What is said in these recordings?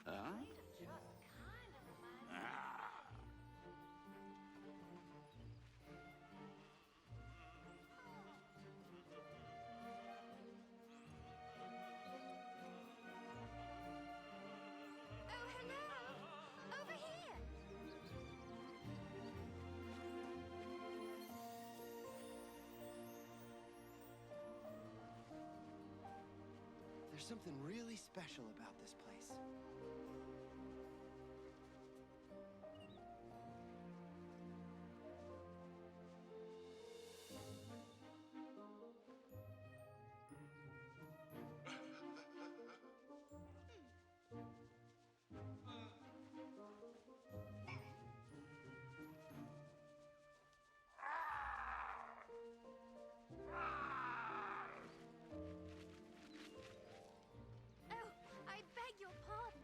Huh? Oh, hello! Over here! There's something really special about this place. Oh, I beg your pardon.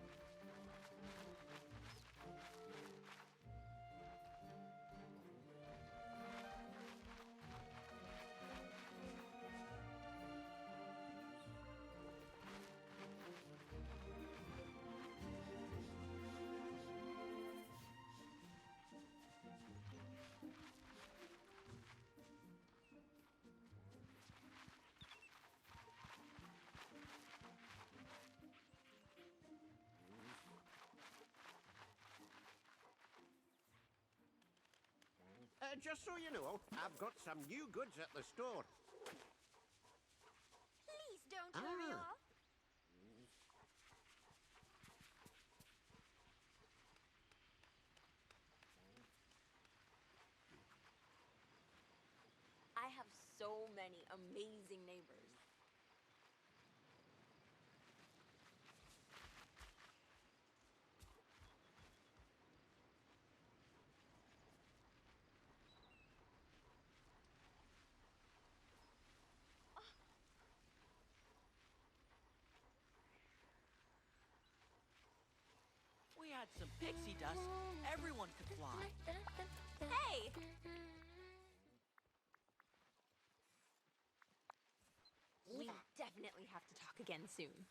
Just so you know, I've got some new goods at the store. Please don't hurry Ah. off. I have so many amazing neighbors. We had some pixie dust. Everyone could fly. Hey! We definitely have to talk again soon.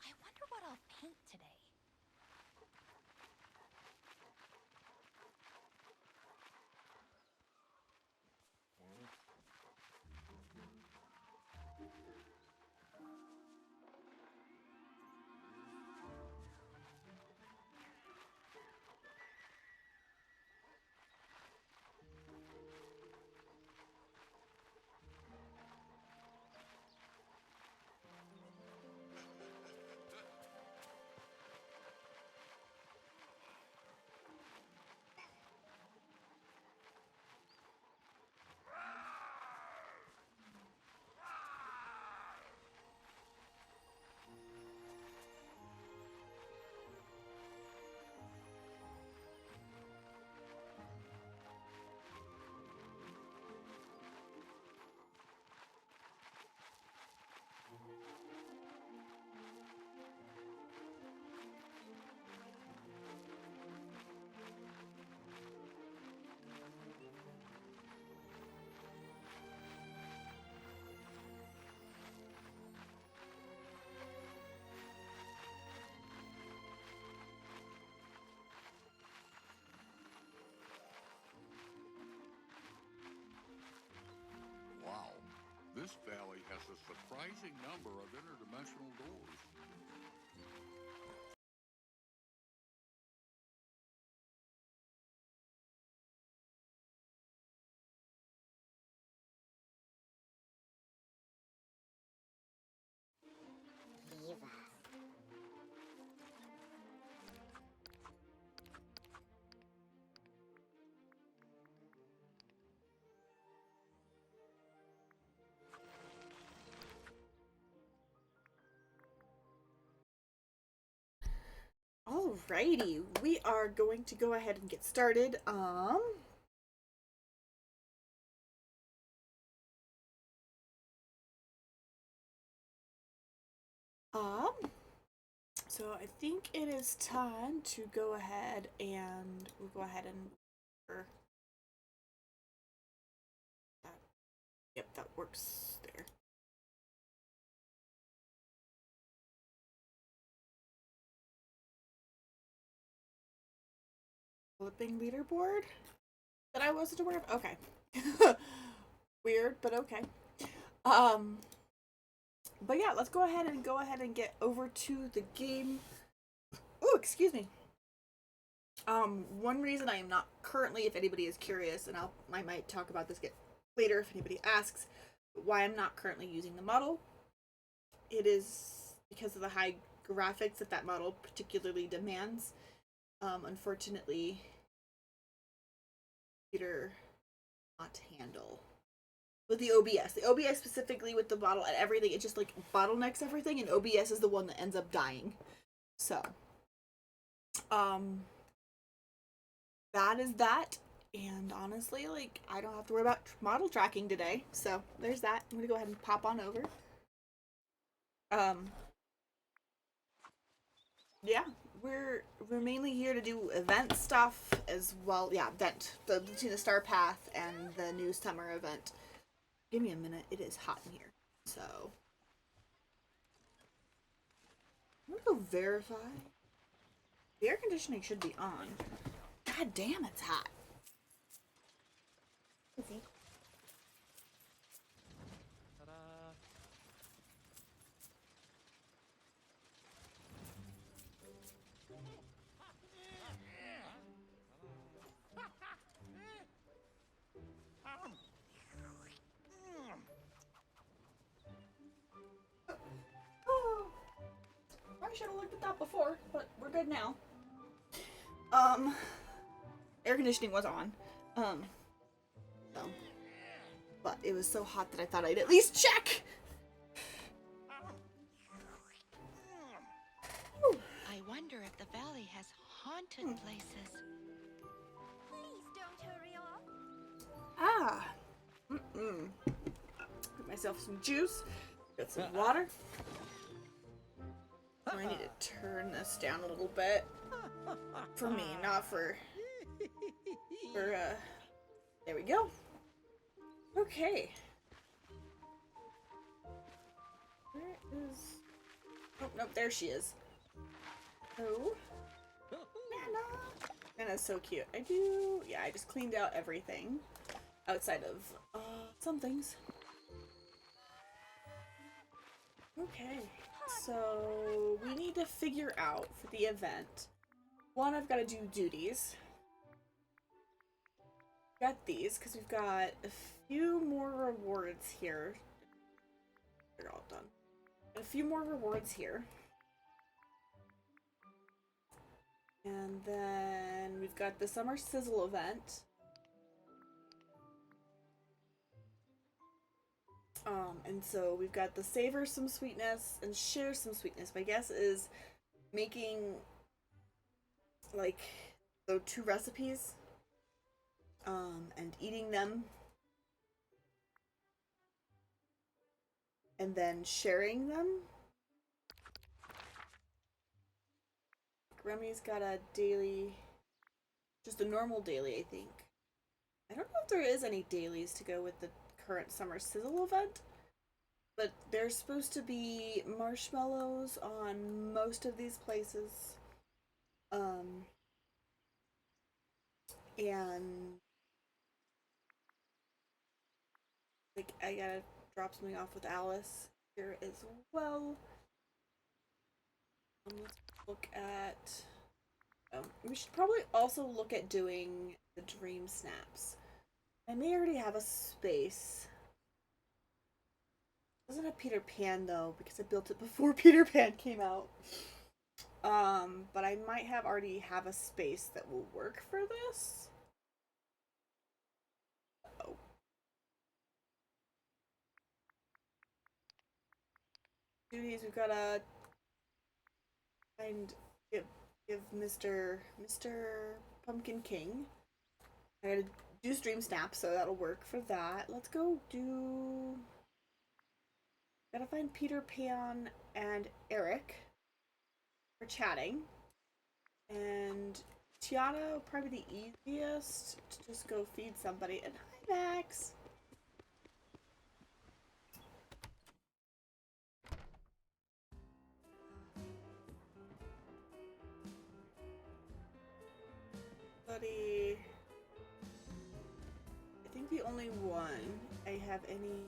I wonder what I'll paint today. Wow. This valley has a surprising number of interdimensional doors. Alrighty, we are going to go ahead and get started. So I think it is time to go ahead and we'll go ahead and yep, that works there. Flipping leaderboard that I wasn't aware of. Okay. Weird, but okay. But yeah, let's go ahead and get over to the game. Oh, excuse me. One reason I am not currently, if anybody is curious, and I might talk about this later if anybody asks, why I'm not currently using the model. It is because of the high graphics that model particularly demands. Unfortunately, computer not handle with the OBS. The OBS specifically with the model and everything, it just like bottlenecks everything, and OBS is the one that ends up dying. So, that is that. And honestly, like, I don't have to worry about model tracking today. So there's that. I'm gonna go ahead and pop on over. Yeah, we're mainly here to do event stuff as well. Yeah, event between the Star Path and the new summer event. Give me a minute. It is hot in here, so I'm gonna go verify. The air conditioning should be on. God damn, it's hot. Let's see. I should have looked at that before, but we're good now. Air conditioning was on. So, but it was so hot that I thought I'd at least check. I wonder if the valley has haunted places. Please don't hurry off. Ah. Get myself some juice. Got some water. Oh, I need to turn this down a little bit. For me, not for... There we go. Okay. Where is... Oh, nope, there she is. Oh. Nana. Nana's so cute. Yeah, I just cleaned out everything. Outside of, some things. Okay. So, we need to figure out for the event. One, I've got to do duties. Got these, because we've got a few more rewards here. They're all done. A few more rewards here. And then we've got the Summer Sizzle event. And so we've got the savor some sweetness and share some sweetness. My guess is making like the 2 recipes and eating them and then sharing them. Remy's got a daily, just a normal daily, I think. I don't know if there is any dailies to go with the current Summer Sizzle event, but there's supposed to be marshmallows on most of these places. And like I gotta drop something off with Alice here as well. Let's look at... we should probably also look at doing the Dream Snaps. I may already have a space. It doesn't have Peter Pan though, because I built it before Peter Pan came out. But I might already have a space that will work for this. Oh. Duties, we've got to find give Mr. Pumpkin King. I gotta do stream snap, so that'll work for that. Let's go do. Gotta find Peter Pan and Eric for chatting. And Tiana will probably be the easiest to just go feed somebody. And hi, Max! Buddy. I think the only one I have any.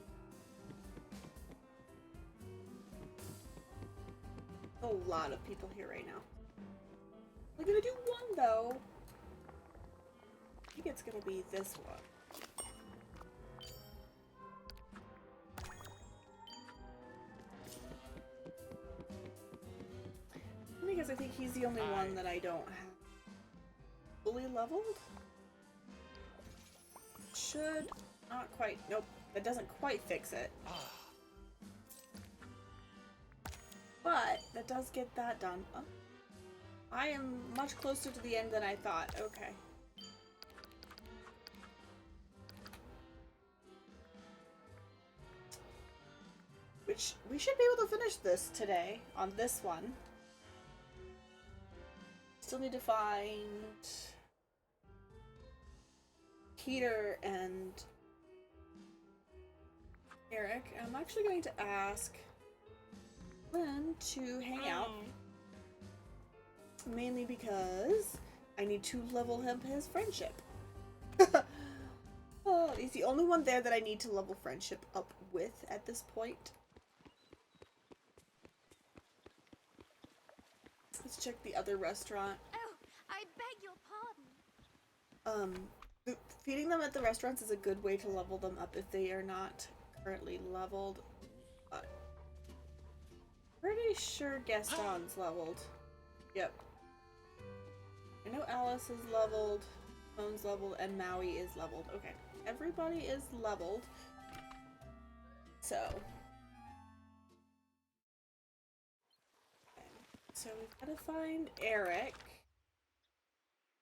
A lot of people here right now. We're gonna do one though. I think it's gonna be this one. Because I think he's the only one that I don't have fully leveled. Should not quite. Nope, that doesn't quite fix it. But that does get that done. Oh, I am much closer to the end than I thought. Okay. Which we should be able to finish this today on this one. Still need to find Peter and Eric. I'm actually going to ask Glenn to hang out. Mainly because I need to level him his friendship. Oh, he's the only one there that I need to level friendship up with at this point. Let's check the other restaurant. Oh, I beg your pardon. Feeding them at the restaurants is a good way to level them up if they are not currently leveled. But pretty sure Gaston's leveled. Yep. I know Alice is leveled, Moan's leveled, and Maui is leveled. Okay. Everybody is leveled. So. Okay. So we've got to find Eric.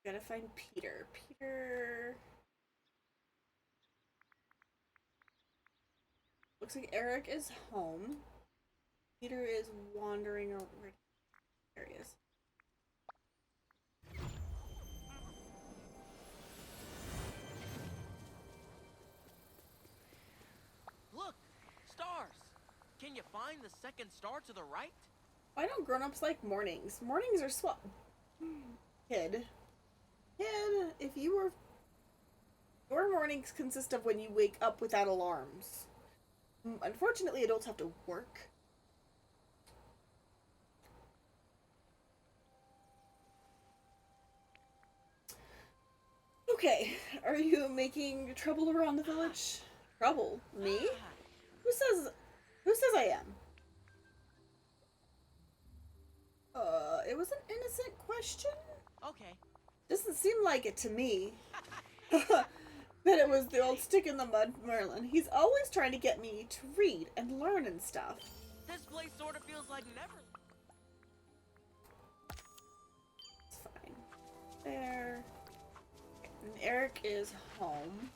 We've got to find Peter. Peter. Looks like Eric is home. Peter is wandering around. There he is. Look! Stars! Can you find the second star to the right? Why don't grown-ups like mornings? Mornings are Kid, if you were... Your mornings consist of when you wake up without alarms. Unfortunately, adults have to work. Okay, are you making trouble around the village? Trouble? Me? Who says I am? It was an innocent question? Okay. Doesn't seem like it to me. But it was the old stick in the mud Merlin. He's always trying to get me to read and learn and stuff. This place sort of feels like Neverland. It's fine. There. And Eric is home.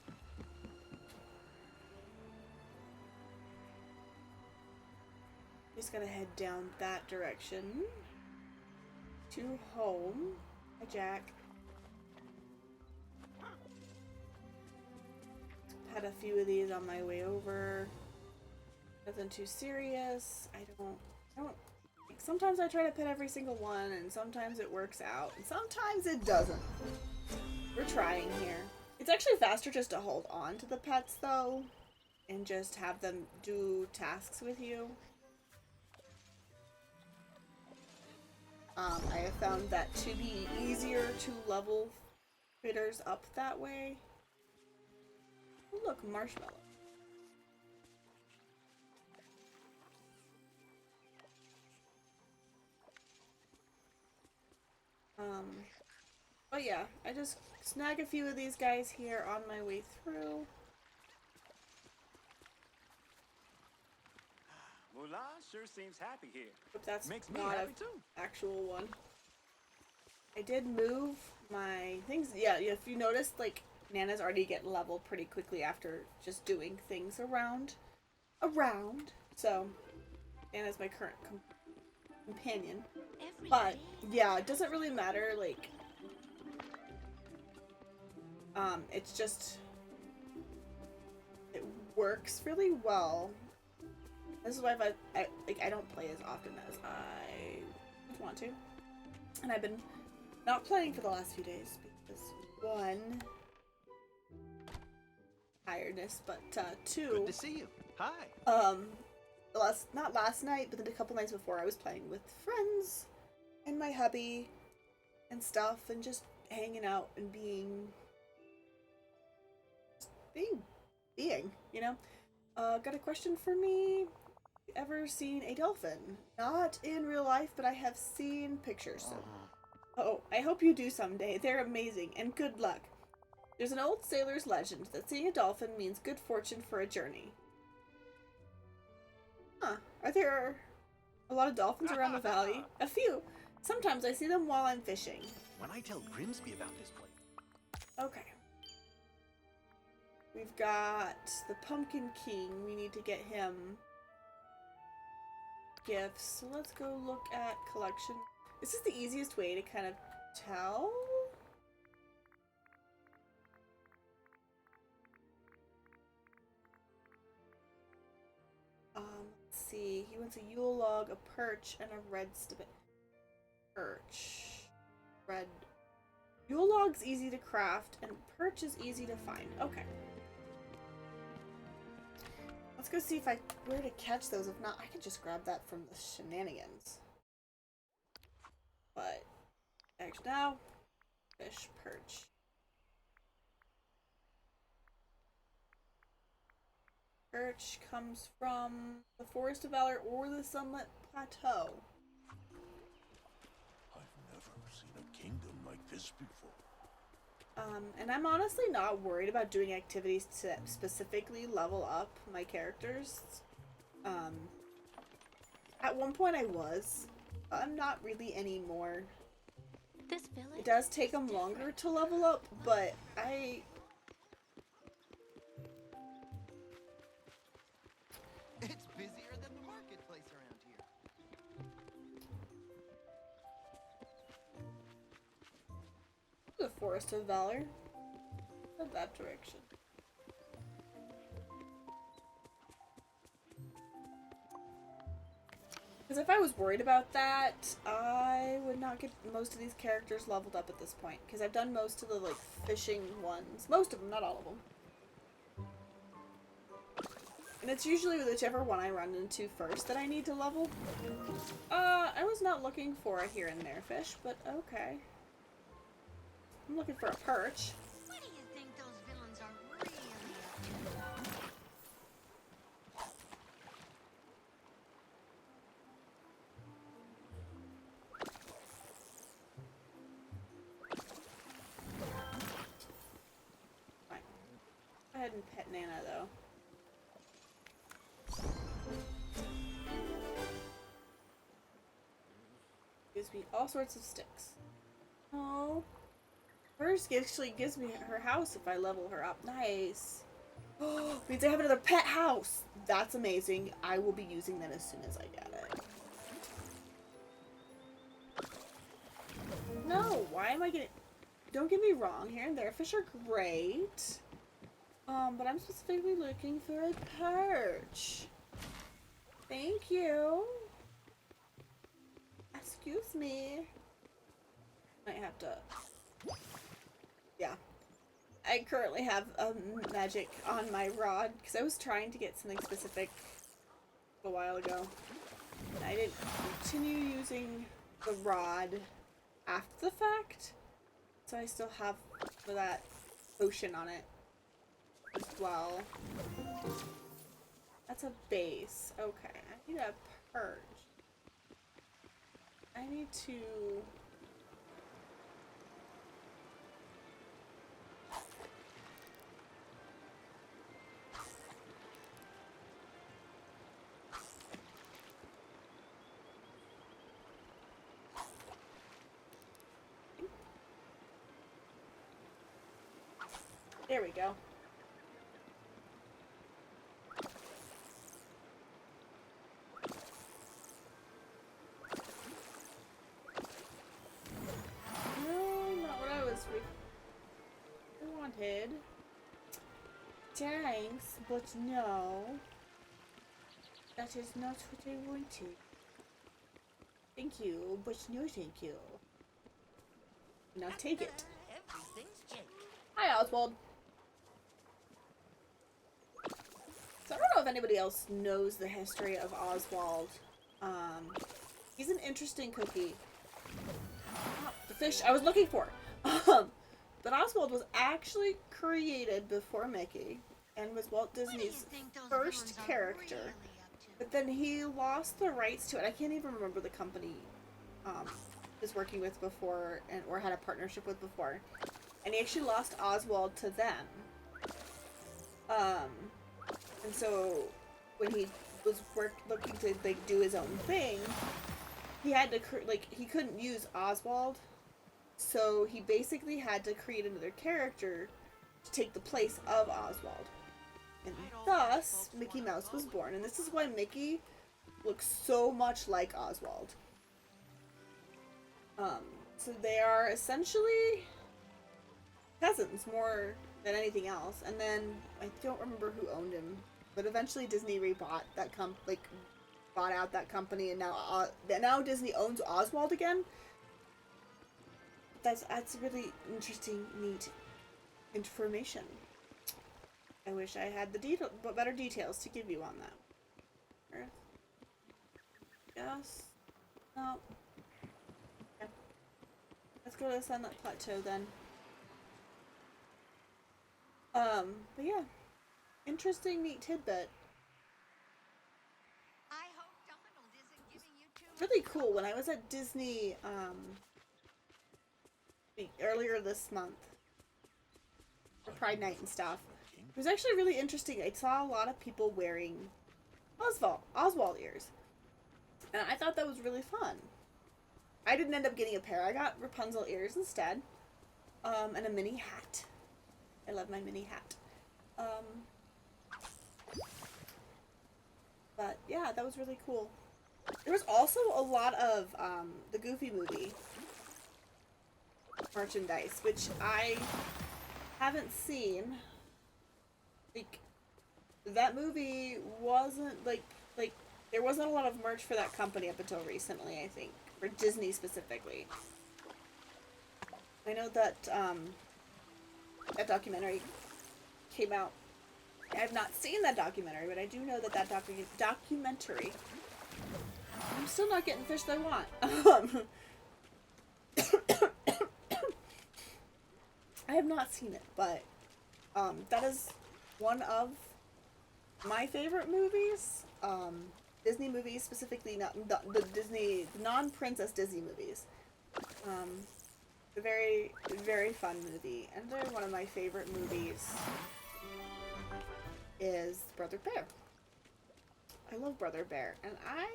Just gotta head down that direction. To home. Hi, Jack. Had a few of these on my way over. Nothing too serious. I don't sometimes I try to pet every single one and sometimes it works out and sometimes it doesn't. We're trying here. It's actually faster just to hold on to the pets though and just have them do tasks with you. I have found that to be easier to level critters up that way. Oh, look, marshmallow. But yeah, I just snag a few of these guys here on my way through. Mulan sure seems happy here. But that's Makes me not happy an too. actual one. I did move my things. Yeah, if you noticed, like, Nana's already getting level pretty quickly after just doing things around. So, Nana's my current companion. But, yeah, it doesn't really matter, like, it's just, it works really well. This is why I don't play as often as I want to. And I've been not playing for the last few days because, one, tiredness, but two, Good to see you. Hi. not last night, but then a couple nights before, I was playing with friends and my hubby and stuff, and just hanging out and being, you know. Got a question for me. Ever seen a dolphin? Not in real life, but I have seen pictures. So, oh, I hope you do someday. They're amazing, and good luck. There's an old sailor's legend that seeing a dolphin means good fortune for a journey. Huh. Are there a lot of dolphins around the valley? A few. Sometimes I see them while I'm fishing. When I tell Grimsby about this place. Okay. We've got the Pumpkin King. We need to get him gifts. So let's go look at collection. This is the easiest way to kind of tell. Let's see. He wants a Yule log, a perch, and a red perch. Red. Yule log's easy to craft, and perch is easy to find. Okay. Let's go see where to catch those. If not, I can just grab that from the shenanigans. But, actually now, fish, perch. Perch comes from the Forest of Valor or the Sunlit Plateau. I've never seen a kingdom like this before. And I'm honestly not worried about doing activities to specifically level up my characters. At one point I was. I'm not really anymore. This village. It does take them longer to level up, but It's busier than the marketplace around here. the Forest of Valor. Not that direction. Because if I was worried about that, I would not get most of these characters leveled up at this point. Because I've done most of the, like, fishing ones. Most of them, not all of them. And it's usually whichever one I run into first that I need to level. I was not looking for a here and there fish, but okay. I'm looking for a perch. What do you think those villains are really up to? Fine. Go ahead and pet Nana, though. Gives me all sorts of sticks. Oh. Hers actually gives me her house if I level her up. Nice. Oh, means I have another pet house. That's amazing. I will be using that as soon as I get it. No, why am I getting... Don't get me wrong, here and there fish are great. But I'm specifically looking for a perch. Thank you. Excuse me. Might have to... Yeah. I currently have a magic on my rod because I was trying to get something specific a while ago. And I didn't continue using the rod after the fact. So I still have that potion on it as well. That's a base. Okay. I need a purge. I need to... There we go. No, not what I wanted. Thanks, but no. That is not what I wanted. Thank you, but no thank you. Now take it. Everything's Jake. Hi, Oswald. So I don't know if anybody else knows the history of Oswald. He's an interesting cookie. Oh, the fish I was looking for. But Oswald was actually created before Mickey and was Walt Disney's first character. But then he lost the rights to it. I can't even remember the company he was working with before or had a partnership with before. And he actually lost Oswald to them. And so when he was looking to like do his own thing, he had to he couldn't use Oswald, so he basically had to create another character to take the place of Oswald, and thus Mickey Mouse was born. And this is why Mickey looks so much like Oswald. So they are essentially cousins more than anything else. And then I don't remember who owned him, but eventually Disney rebought that bought out that company, and now Disney owns Oswald again. That's really interesting, neat information. I wish I had the better details to give you on that. Earth. Yes. No. Okay. Let's go to the Sunlit Plateau then. But yeah. Interesting, neat tidbit. I hope Donald isn't giving you too Really cool. When I was at Disney, earlier this month, for Pride Night and stuff, it was actually really interesting. I saw a lot of people wearing Oswald ears, and I thought that was really fun. I didn't end up getting a pair. I got Rapunzel ears instead, and a mini hat. I love my mini hat. But yeah, that was really cool. There was also a lot of the Goofy movie merchandise, which I haven't seen. Like, that movie wasn't like there wasn't a lot of merch for that company up until recently, I think, for Disney specifically. I know that that documentary came out. I have not seen that documentary, but I do know that documentary. I'm still not getting the fish that I want. I have not seen it, but that is one of my favorite movies. Disney movies, specifically not the non-Princess Disney movies. A very, very fun movie. And they're one of my favorite movies is Brother Bear. I love Brother Bear, and I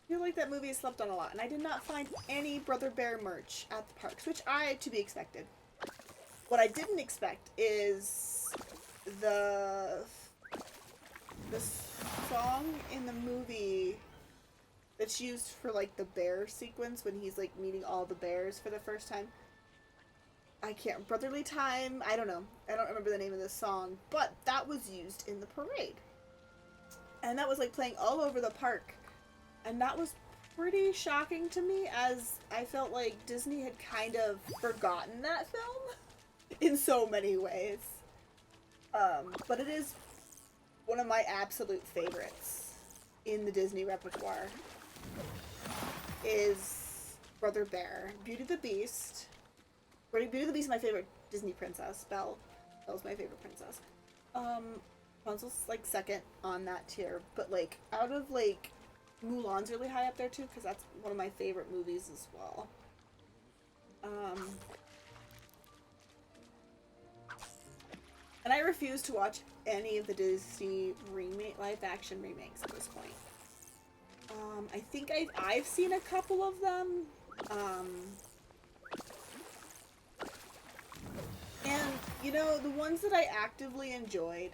feel like that movie is slept on a lot, and I did not find any Brother Bear merch at the parks, which to be expected. What I didn't expect is the song in the movie that's used for like the bear sequence when he's like meeting all the bears for the first time. Brotherly Time, I don't know. I don't remember the name of this song, but that was used in the parade. And that was like playing all over the park. And that was pretty shocking to me, as I felt like Disney had kind of forgotten that film in so many ways. But it is one of my absolute favorites in the Disney repertoire is Brother Bear. Beauty and the Beast. Beauty and the Beast is my favorite Disney princess. Belle's my favorite princess. Rapunzel's like second on that tier, but like out of like Mulan's really high up there too, because that's one of my favorite movies as well. And I refuse to watch any of the Disney live action remakes at this point. I think I've seen a couple of them. And know, the ones that I actively enjoyed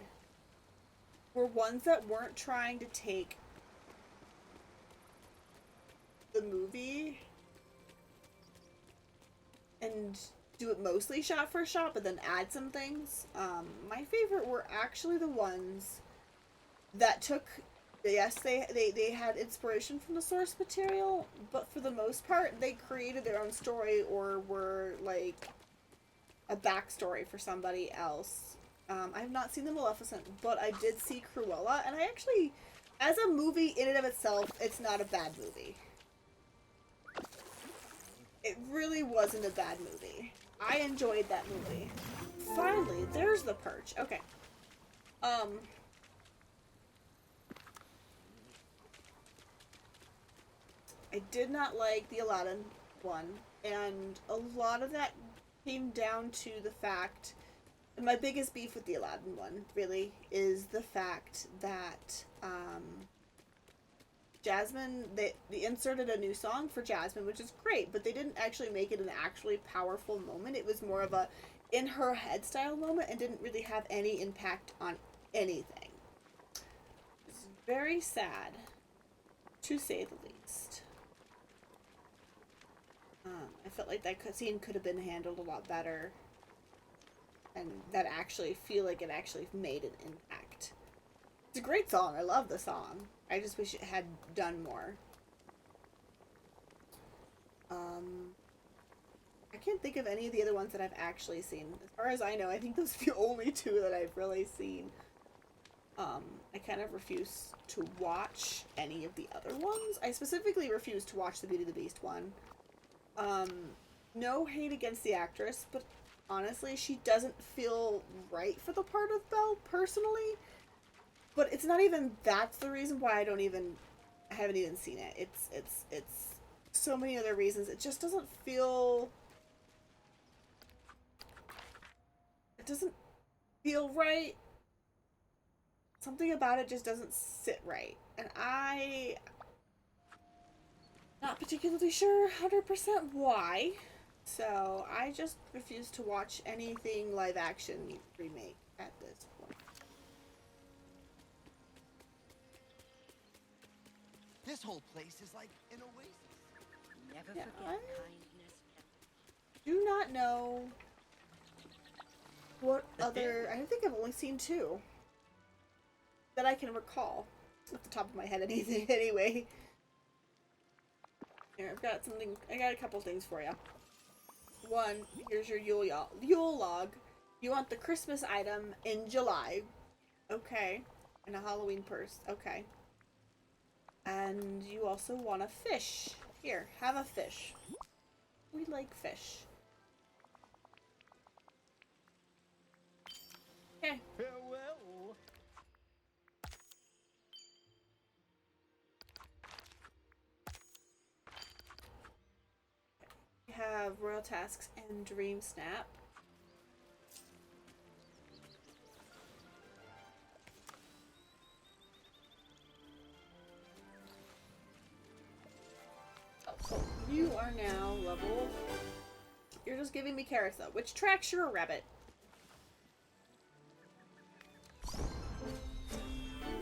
were ones that weren't trying to take the movie and do it mostly shot for shot, but then add some things. My favorite were actually the ones that took, yes, they had inspiration from the source material, but for the most part, they created their own story or were like a backstory for somebody else. I have not seen The Maleficent, but I did see Cruella, and I actually, as a movie in and of itself, it's not a bad movie. It really wasn't a bad movie. I enjoyed that movie. Finally, there's the perch. Okay. I did not like the Aladdin one, and a lot of that came down to the fact, and my biggest beef with the Aladdin one, really, is the fact that, Jasmine, they inserted a new song for Jasmine, which is great, but they didn't actually make it an actually powerful moment. It was more of a in her head style moment and didn't really have any impact on anything. It's very sad, to say the least. I felt like that scene could have been handled a lot better, and that actually feel like it actually made an impact. It's a great song. I love the song. I just wish it had done more. I can't think of any of the other ones that I've actually seen. As far as I know, I think those are the only two that I've really seen. I kind of refuse to watch any of the other ones. I specifically refuse to watch the Beauty and the Beast one. No hate against the actress, but honestly, she doesn't feel right for the part of Belle, personally. But it's not even that's the reason why I haven't even seen it. It's so many other reasons. It just doesn't feel, it doesn't feel right. Something about it just doesn't sit right. And I not particularly sure 100% why. So I just refuse to watch anything live action remake at this point. This whole place is like an oasis. Never Yeah, forget I kindness. do not know what other. I think I've only seen two that I can recall off the top of my head. Anything anyway. Here, I've got something. I got a couple things for you. One, here's your Yule log. You want the Christmas item in July, okay? And a Halloween purse, okay. And you also want a fish. Here, have a fish. We like fish. Okay. Farewell. We have Royal Tasks and Dream Snap. Oh, you are now level. You're just giving me carrots though, which tracks you're a rabbit.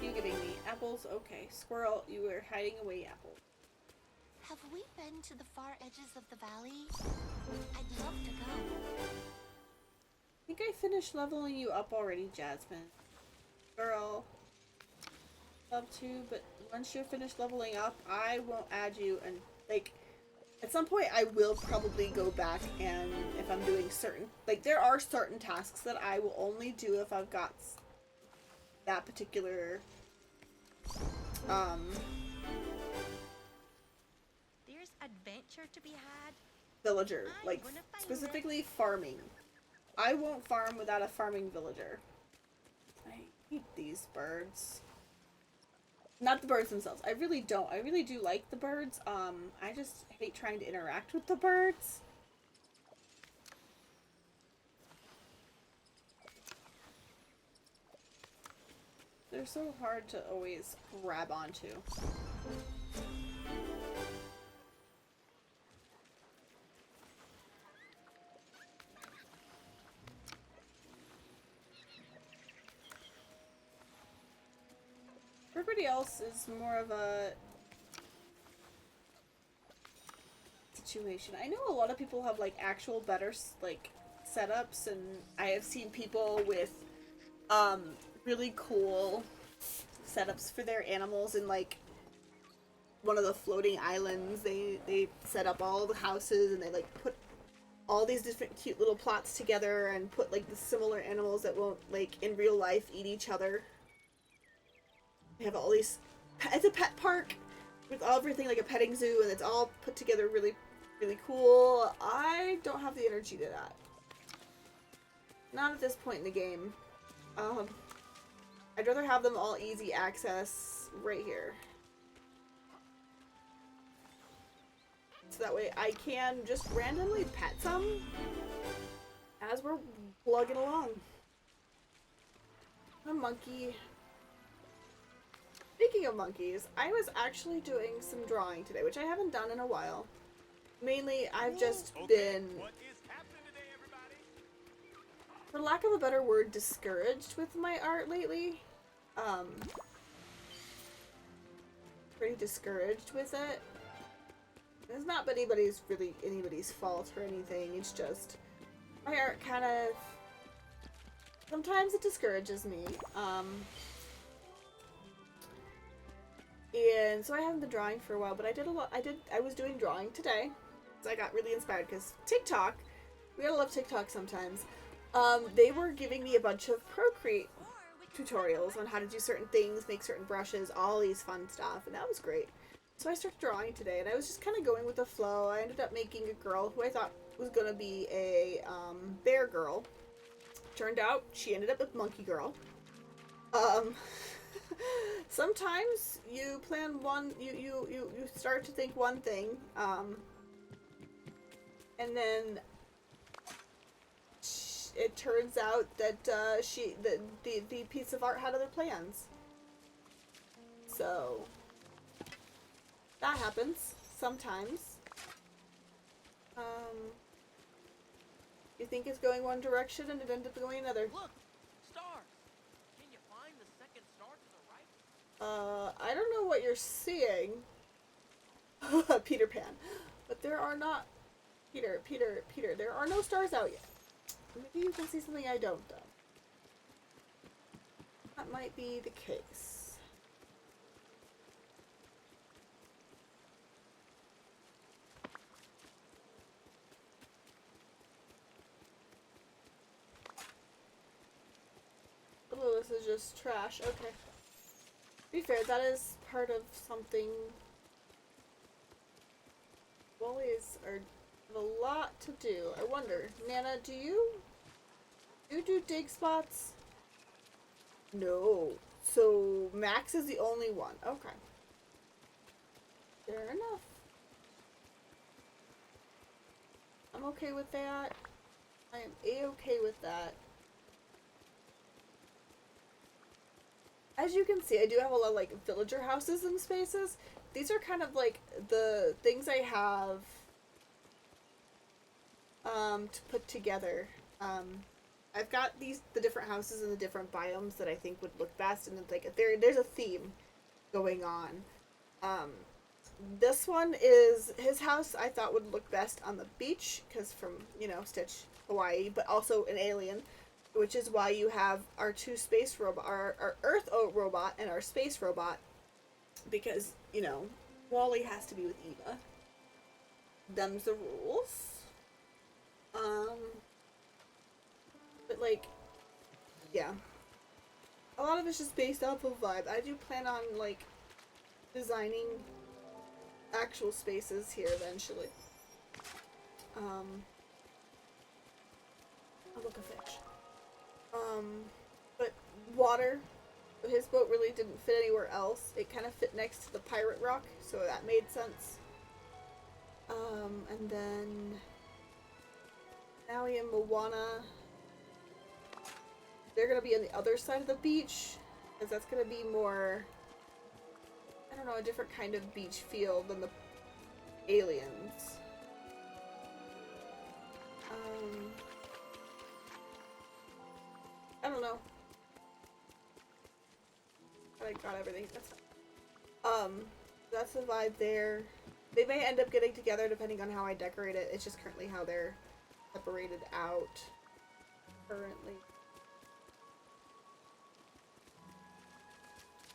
You giving me apples? Okay. Squirrel, you were hiding away apples. Have we been to the far edges of the valley? I'd love to go. I think I finished leveling you up already, Jasmine. Girl. Love to, but once you're finished leveling up, I won't add you, and like at some point I will probably go back, and if I'm doing certain, like there are certain tasks that I will only do if I've got that particular There's adventure to be had. villager, I like wanna find specifically farming. I won't farm without a farming villager. I hate these birds. Not the birds themselves. I really don't. I really do like the birds. I just hate trying to interact with the birds. They're so hard to always grab onto. everybody else is more of a situation. I know a lot of people have like actual better like setups, and I have seen people with really cool setups for their animals in like one of the floating islands. They set up all the houses and they like put all these different cute little plots together and put like the similar animals that won't like in real life eat each other. They have all these, it's a pet park with everything like a petting zoo, and it's all put together really, really cool. I don't have the energy to that. Not at this point in the game. I'd rather have them all easy access right here. So that way I can just randomly pet some as we're plugging along. A monkey. Speaking of monkeys, I was actually doing some drawing today, which I haven't done in a while. Mainly, I've just been, What is happening today, everybody? for lack of a better word, discouraged with my art lately. Pretty discouraged with it. It's not been anybody's fault or anything. It's just my art kind of, sometimes it discourages me. And so I haven't been drawing for a while, but I was doing drawing today. So I got really inspired because TikTok, we gotta love TikTok sometimes. They were giving me a bunch of Procreate tutorials on how to do certain things, make certain brushes, all these fun stuff, and that was great. So I started drawing today, and I was just kind of going with the flow. I ended up making a girl who I thought was gonna be a bear girl. Turned out she ended up with monkey girl. Sometimes you plan one, you start to think one thing, and then it turns out that the piece of art had other plans. So that happens sometimes. You think it's going one direction and it ends up going another. Look, stars. Can you find the second star to the right? I don't know what you're seeing, Peter Pan, but there are not, Peter, there are no stars out yet. Maybe you can see something I don't, though. That might be the case. Oh, this is just trash. Okay. To be fair, that is part of something. Wallies have a lot to do. I wonder, Nana, do you do dig spots? No. So Max is the only one. Okay. Fair enough. I'm okay with that. I am a-okay with that. As you can see, I do have a lot of like villager houses and spaces. These are kind of like the things I have to put together. I've got the different houses and the different biomes that I think would look best, and then like there's a theme going on. This one is his house. I thought would look best on the beach because from Stitch, Hawaii, but also an alien. Which is why you have our two space robot, our Earth robot and our space robot, because Wally has to be with Eva. Them's the rules. But like, yeah, a lot of it's just based off of vibe. I do plan on like designing actual spaces here eventually. I'll look a fish. But water, his boat really didn't fit anywhere else. It kind of fit next to the pirate rock, so that made sense. And then Maui and Moana, they're gonna be on the other side of the beach, because that's gonna be more, I don't know, a different kind of beach feel than the aliens. I don't know. I got everything. That's fine. That's the vibe there. They may end up getting together depending on how I decorate it. It's just currently how they're separated out currently.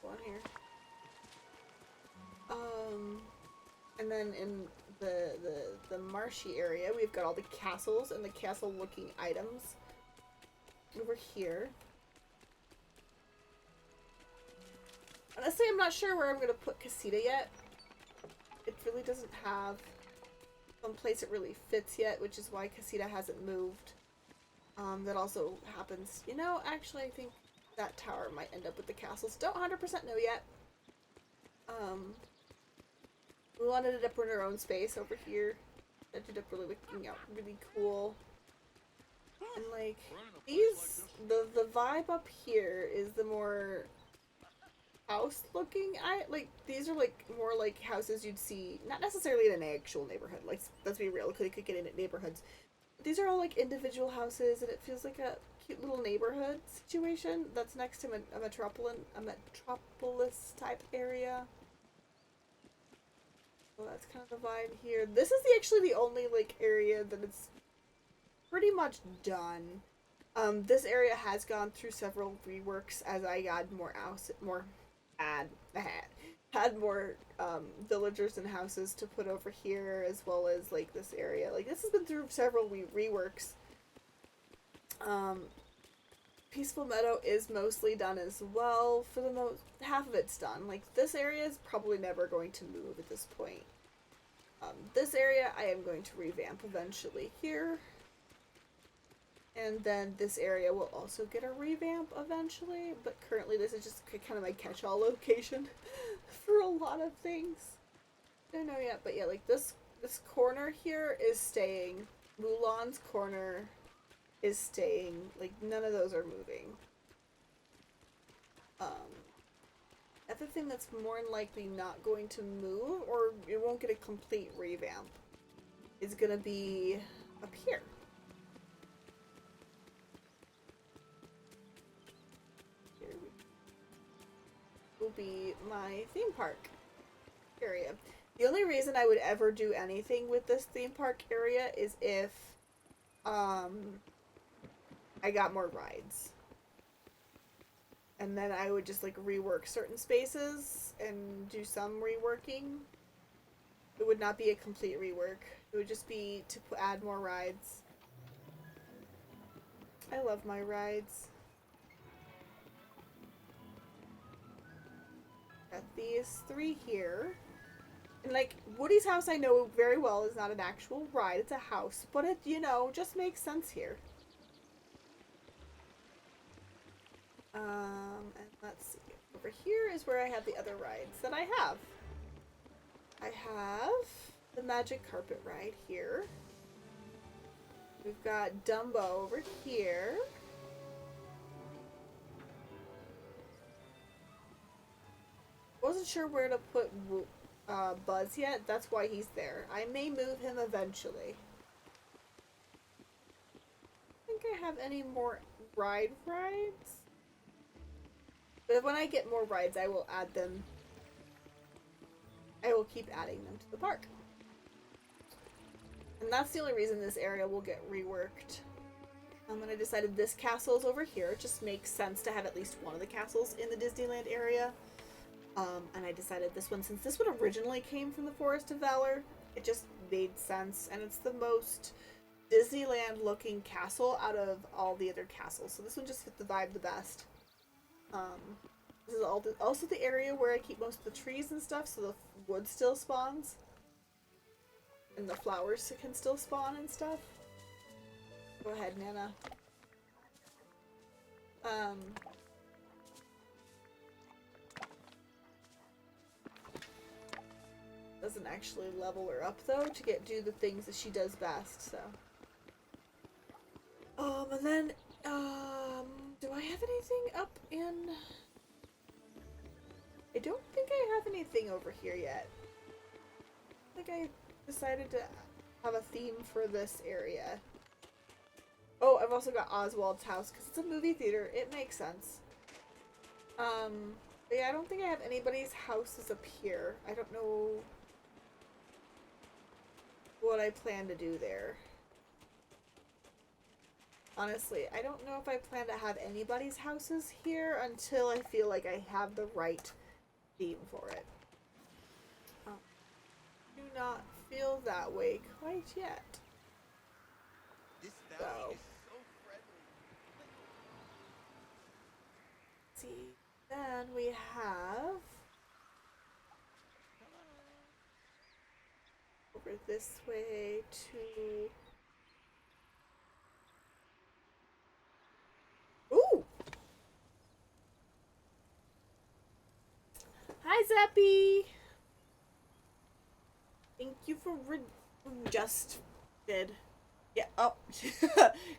Go on here. And then in the marshy area, we've got all the castles and the castle looking items over here. Honestly, I'm not sure where I'm gonna put Casita yet. It really doesn't have some place it really fits yet, which is why Casita hasn't moved. That also happens. You know, actually, I think that tower might end up with the castles. Don't 100% know yet. We wanted it up in our own space over here. That ended up really looking out really cool. And like these, the vibe up here is the more house looking. These are like more like houses you'd see, not necessarily in an actual neighborhood. Like, let's be real, could get in at neighborhoods. But these are all like individual houses, and it feels like a cute little neighborhood situation that's next to a metropolis type area. So that's kind of the vibe here. This is actually the only like area that it's pretty much done. This area has gone through several reworks as I got more had more villagers and houses to put over here, as well as like this area. Like, this has been through several reworks. Peaceful Meadow is mostly done as well. For the most, half of it's done. Like, this area is probably never going to move at this point. This area I am going to revamp eventually here. And then this area will also get a revamp eventually, but currently this is just kind of my catch-all location for a lot of things. I don't know yet, but yeah, like this corner here is staying. Mulan's corner is staying. Like, none of those are moving. Other thing that's more than likely not going to move, or it won't get a complete revamp, is gonna be up here. Will be my theme park area. The only reason I would ever do anything with this theme park area is if I got more rides. And then I would just like rework certain spaces and do some reworking. It would not be a complete rework. It would just be to add more rides. I love my rides. Got these three here. And like, Woody's house I know very well is not an actual ride, it's a house. But it, you know, just makes sense here. And let's see. Over here is where I have the other rides that I have. I have the Magic Carpet ride here. We've got Dumbo over here. Wasn't sure where to put Buzz yet. That's why he's there. I may move him eventually. I think I have any more rides. But when I get more rides, I will add them. I will keep adding them to the park. And that's the only reason this area will get reworked. And I decided this castle is over here. It just makes sense to have at least one of the castles in the Disneyland area. And I decided this one, since this one originally came from the Forest of Valor, it just made sense. And it's the most Disneyland looking castle out of all the other castles. So this one just fit the vibe the best. This is also the area where I keep most of the trees and stuff, so the wood still spawns. And the flowers can still spawn and stuff. Go ahead, Nana. Doesn't actually level her up though to do the things that she does best, so. And then, do I have anything up in? I don't think I have anything over here yet. I think I decided to have a theme for this area. Oh, I've also got Oswald's house because it's a movie theater. It makes sense. But yeah, I don't think I have anybody's houses up here. I don't know what I plan to do there. Honestly, I don't know if I plan to have anybody's houses here until I feel like I have the right theme for it. Do not feel that way quite yet. This valley So. is so friendly. See, then we have over this way to. Ooh! Hi, Zeppy! Thank you for just did. Yeah, oh.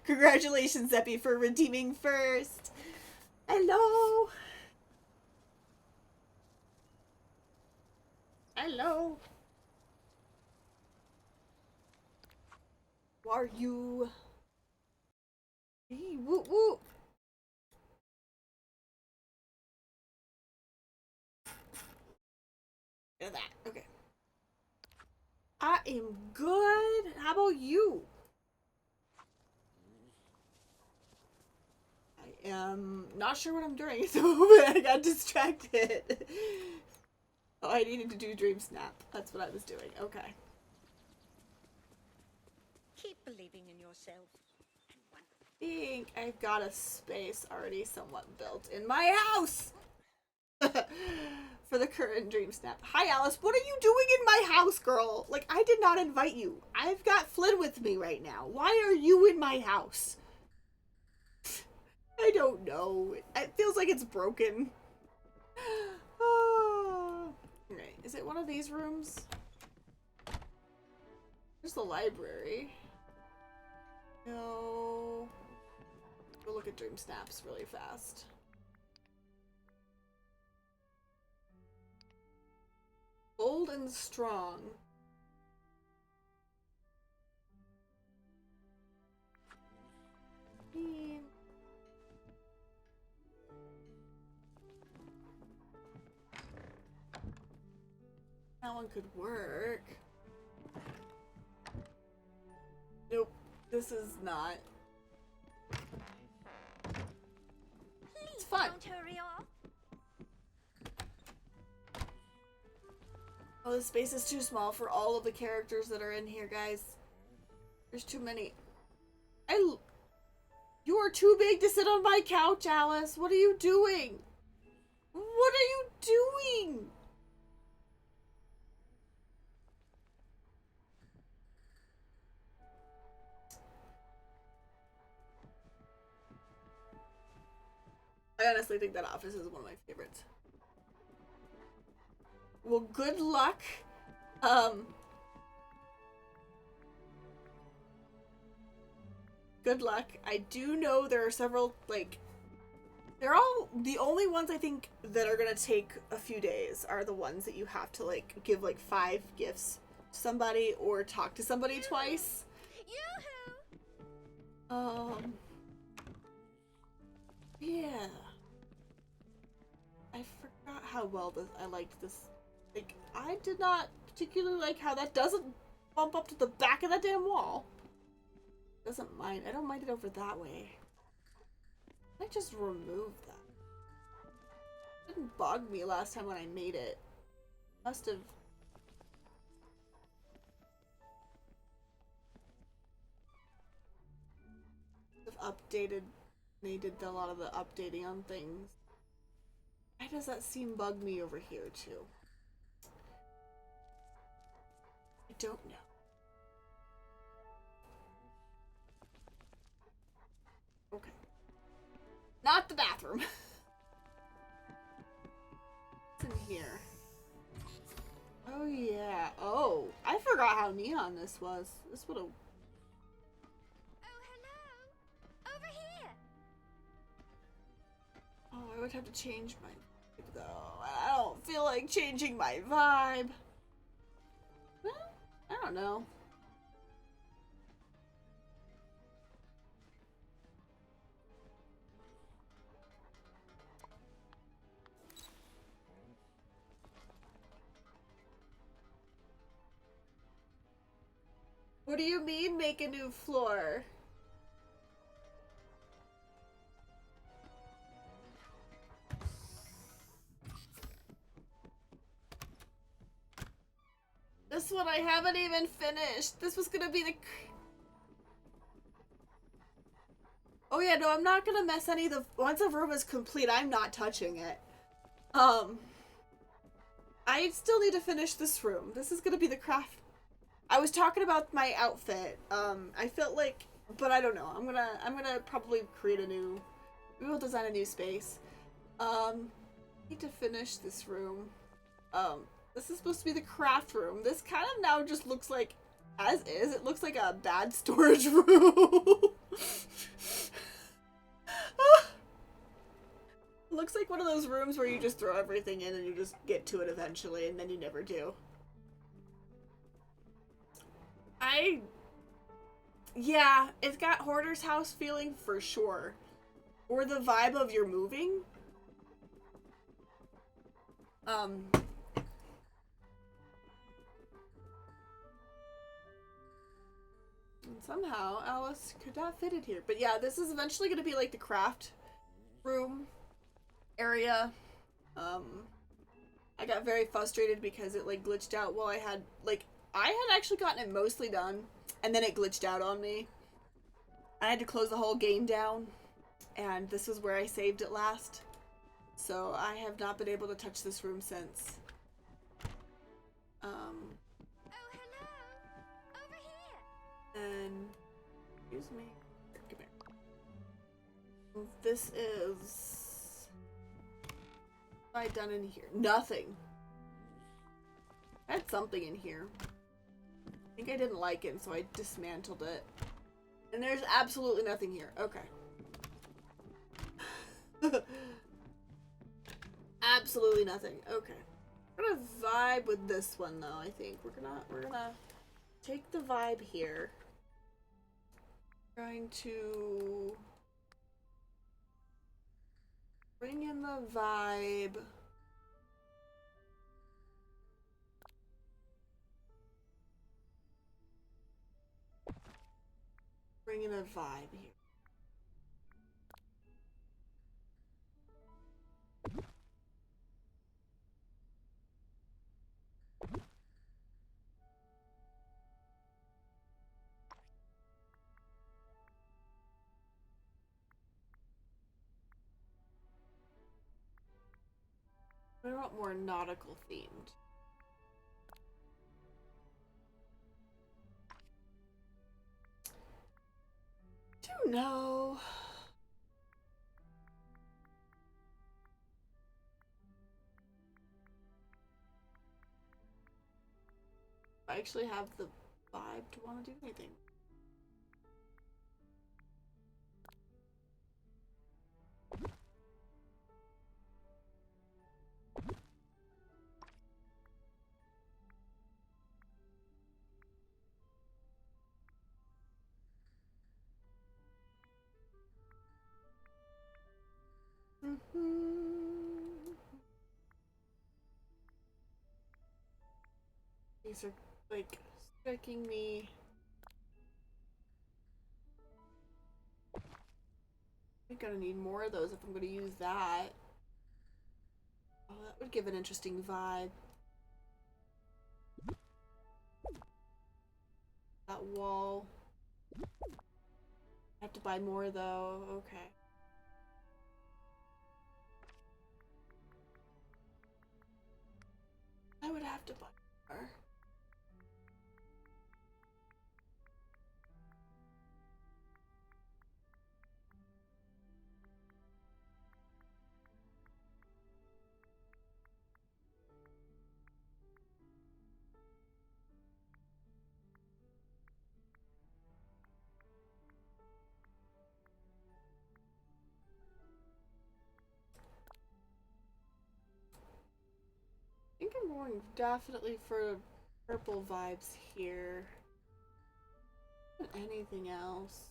Congratulations, Zeppy, for redeeming first. Hello! Hello! Who are you? Hey, whoop whoop! Look at that. Okay. I am good. How about you? I am not sure what I'm doing at the moment. I got distracted. Oh, I needed to do Dream Snap. That's what I was doing. Okay. Keep believing in yourself. I think I've got a space already somewhat built in my house for the current Dream Snap. Hi, Alice. What are you doing in my house, girl? Like, I did not invite you. I've got Flynn with me right now. Why are you in my house? I don't know. It feels like it's broken. Okay, is it one of these rooms? There's the library. No. Go look at Dream Snaps really fast. Bold and strong. That one could work. Nope, this is not. It's fun. Don't hurry off. Oh, the space is too small for all of the characters that are in here, guys. There's too many. You are too big to sit on my couch, Alice. What are you doing? What are you doing? I honestly think that office is one of my favorites. Well, good luck. Good luck. I do know there are several, like, they're all, the only ones I think that are gonna take a few days are the ones that you have to, like, give, like, 5 gifts to somebody or talk to somebody twice. Yoo-hoo! Yeah. I forgot how well I liked this. Like, I did not particularly like how that doesn't bump up to the back of that damn wall. Doesn't mind. I don't mind it over that way. I just remove that. It didn't bug me last time when I made it. Must have. Updated. They did a lot of the updating on things. Why does that seem bug me over here too? I don't know. Okay. Not the bathroom. What's in here? Oh yeah. Oh, I forgot how neon this was. This would have. Oh, hello! Over here! Oh, I would have to change my vibe though. I don't feel like changing my vibe. Well, I don't know. What do you mean make a new floor? This one I haven't even finished. This was gonna be the... Oh yeah, no, I'm not gonna mess any of the... Once a room is complete, I'm not touching it. I still need to finish this room. This is gonna be the craft... I was talking about my outfit. I felt like... But I don't know. I'm gonna probably create a new... We will design a new space. Need to finish this room. This is supposed to be the craft room. This kind of now just looks like, as is, it looks like a bad storage room. Looks like one of those rooms where you just throw everything in and you just get to it eventually and then you never do. Yeah, it's got Hoarder's House feeling for sure. Or the vibe of you're moving. And somehow Alice could not fit it here. But yeah, this is eventually going to be like the craft room area. I got very frustrated because it like glitched out while I had actually gotten it mostly done and then it glitched out on me. I had to close the whole game down and this was where I saved it last. So I have not been able to touch this room since. Oh, hello! Over here! And excuse me. Come here. This is what have I done in here? Nothing. I had something in here. I think I didn't like it, so I dismantled it. And there's absolutely nothing here. Okay. Absolutely nothing. Okay. We're gonna vibe with this one though, I think. We're gonna take the vibe here. Going to bring in the vibe. Bring in a vibe here. I want more nautical themed. Don't know. I actually have the vibe to want to do anything. These are like striking me. I'm gonna need more of those if I'm gonna use that. Oh, that would give an interesting vibe. That wall. I have to buy more though. Okay. I would have to buy more. I think I'm going definitely for purple vibes here. Anything else?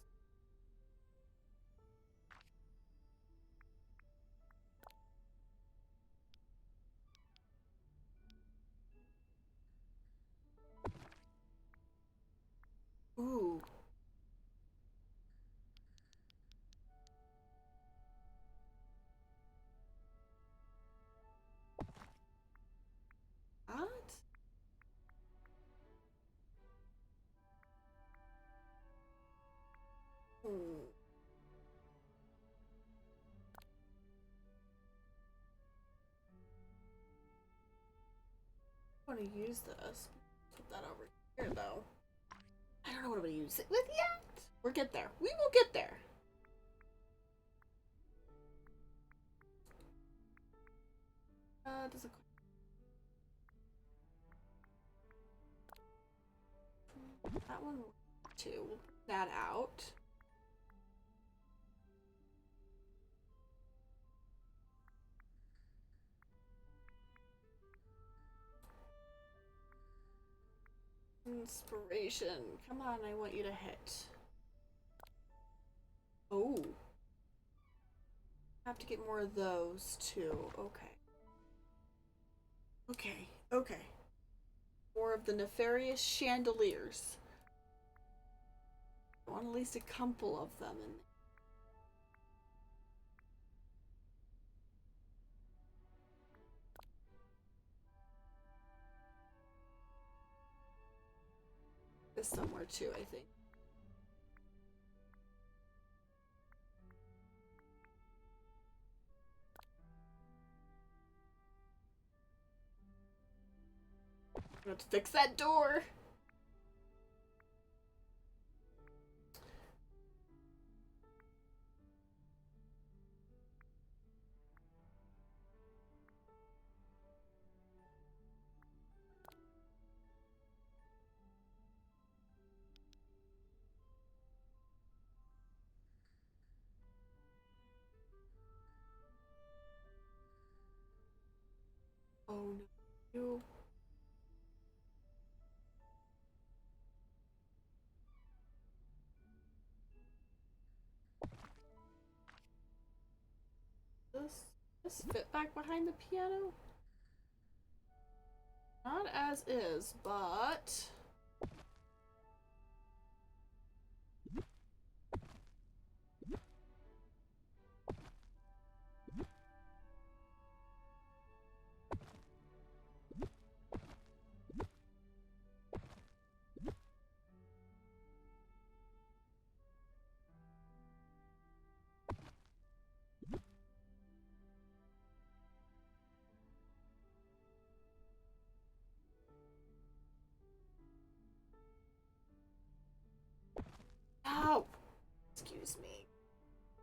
I want to use this. Put that over here, though. I don't know what I'm going to use it with yet. We'll get there. We will get there. Does it... That one, too. We'll put that out. Inspiration. Come on, I want you to hit. Oh. I have to get more of those, too. Okay. Okay, okay. More of the nefarious chandeliers. I want at least a couple of them in there. This somewhere too, I think. I have to fix that door. Oh no. This fit back behind the piano? Not as is, but... Ow! Excuse me.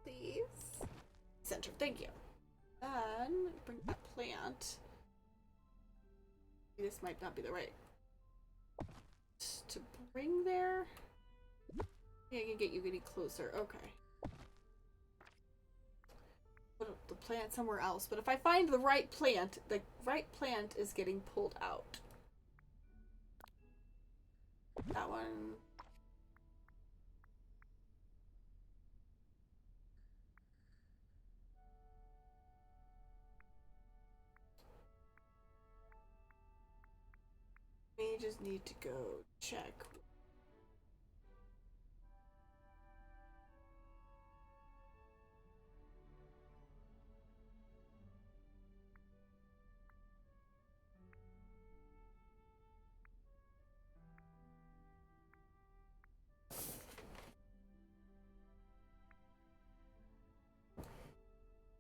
Please. Center, thank you. Then, bring that plant. This might not be the right... to bring there? Yeah, I can get you getting closer. Okay. Put the plant somewhere else. But if I find the right plant is getting pulled out. That one... We just need to go check.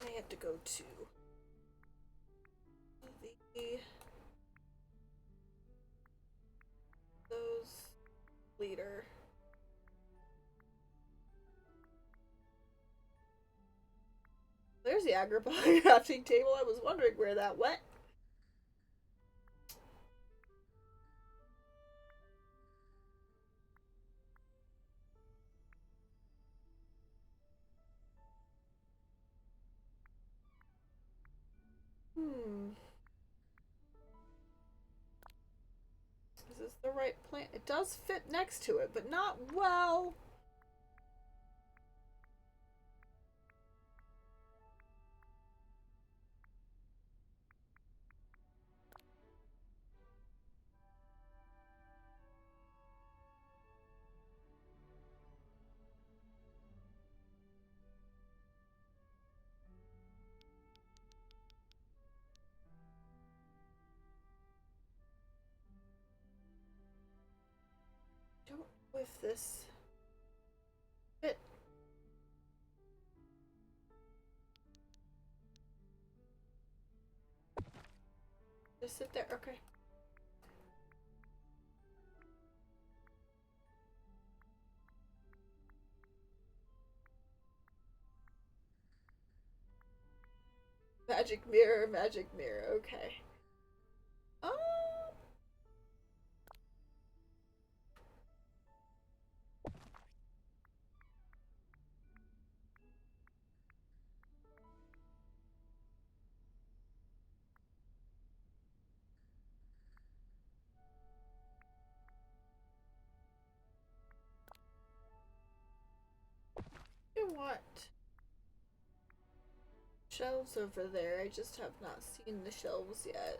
I have to go to the leader. There's the Agrippa crafting table. I was wondering where that went. Is this the right plant? It does fit next to it, but not well. Don't know if this fit just sit there? Okay. Magic mirror, okay. I want shelves over there. I just have not seen the shelves yet.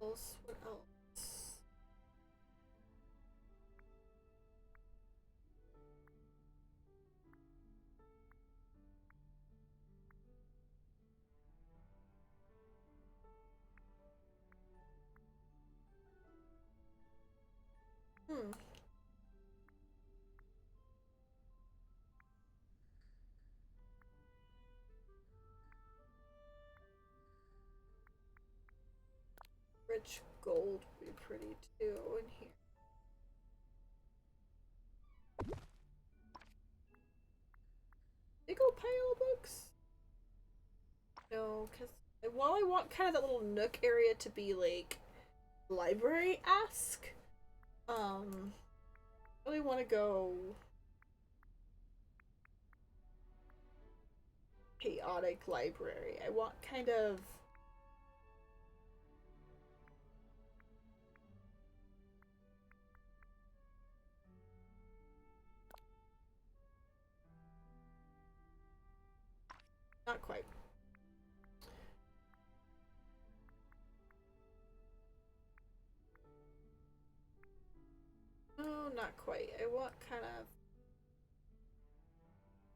What else? Rich gold would be pretty too in here. Big old pile of books? No, because while I want kind of that little nook area to be like library-esque, I really want to go chaotic library. I want kind of not quite. No, not quite. I want kind of...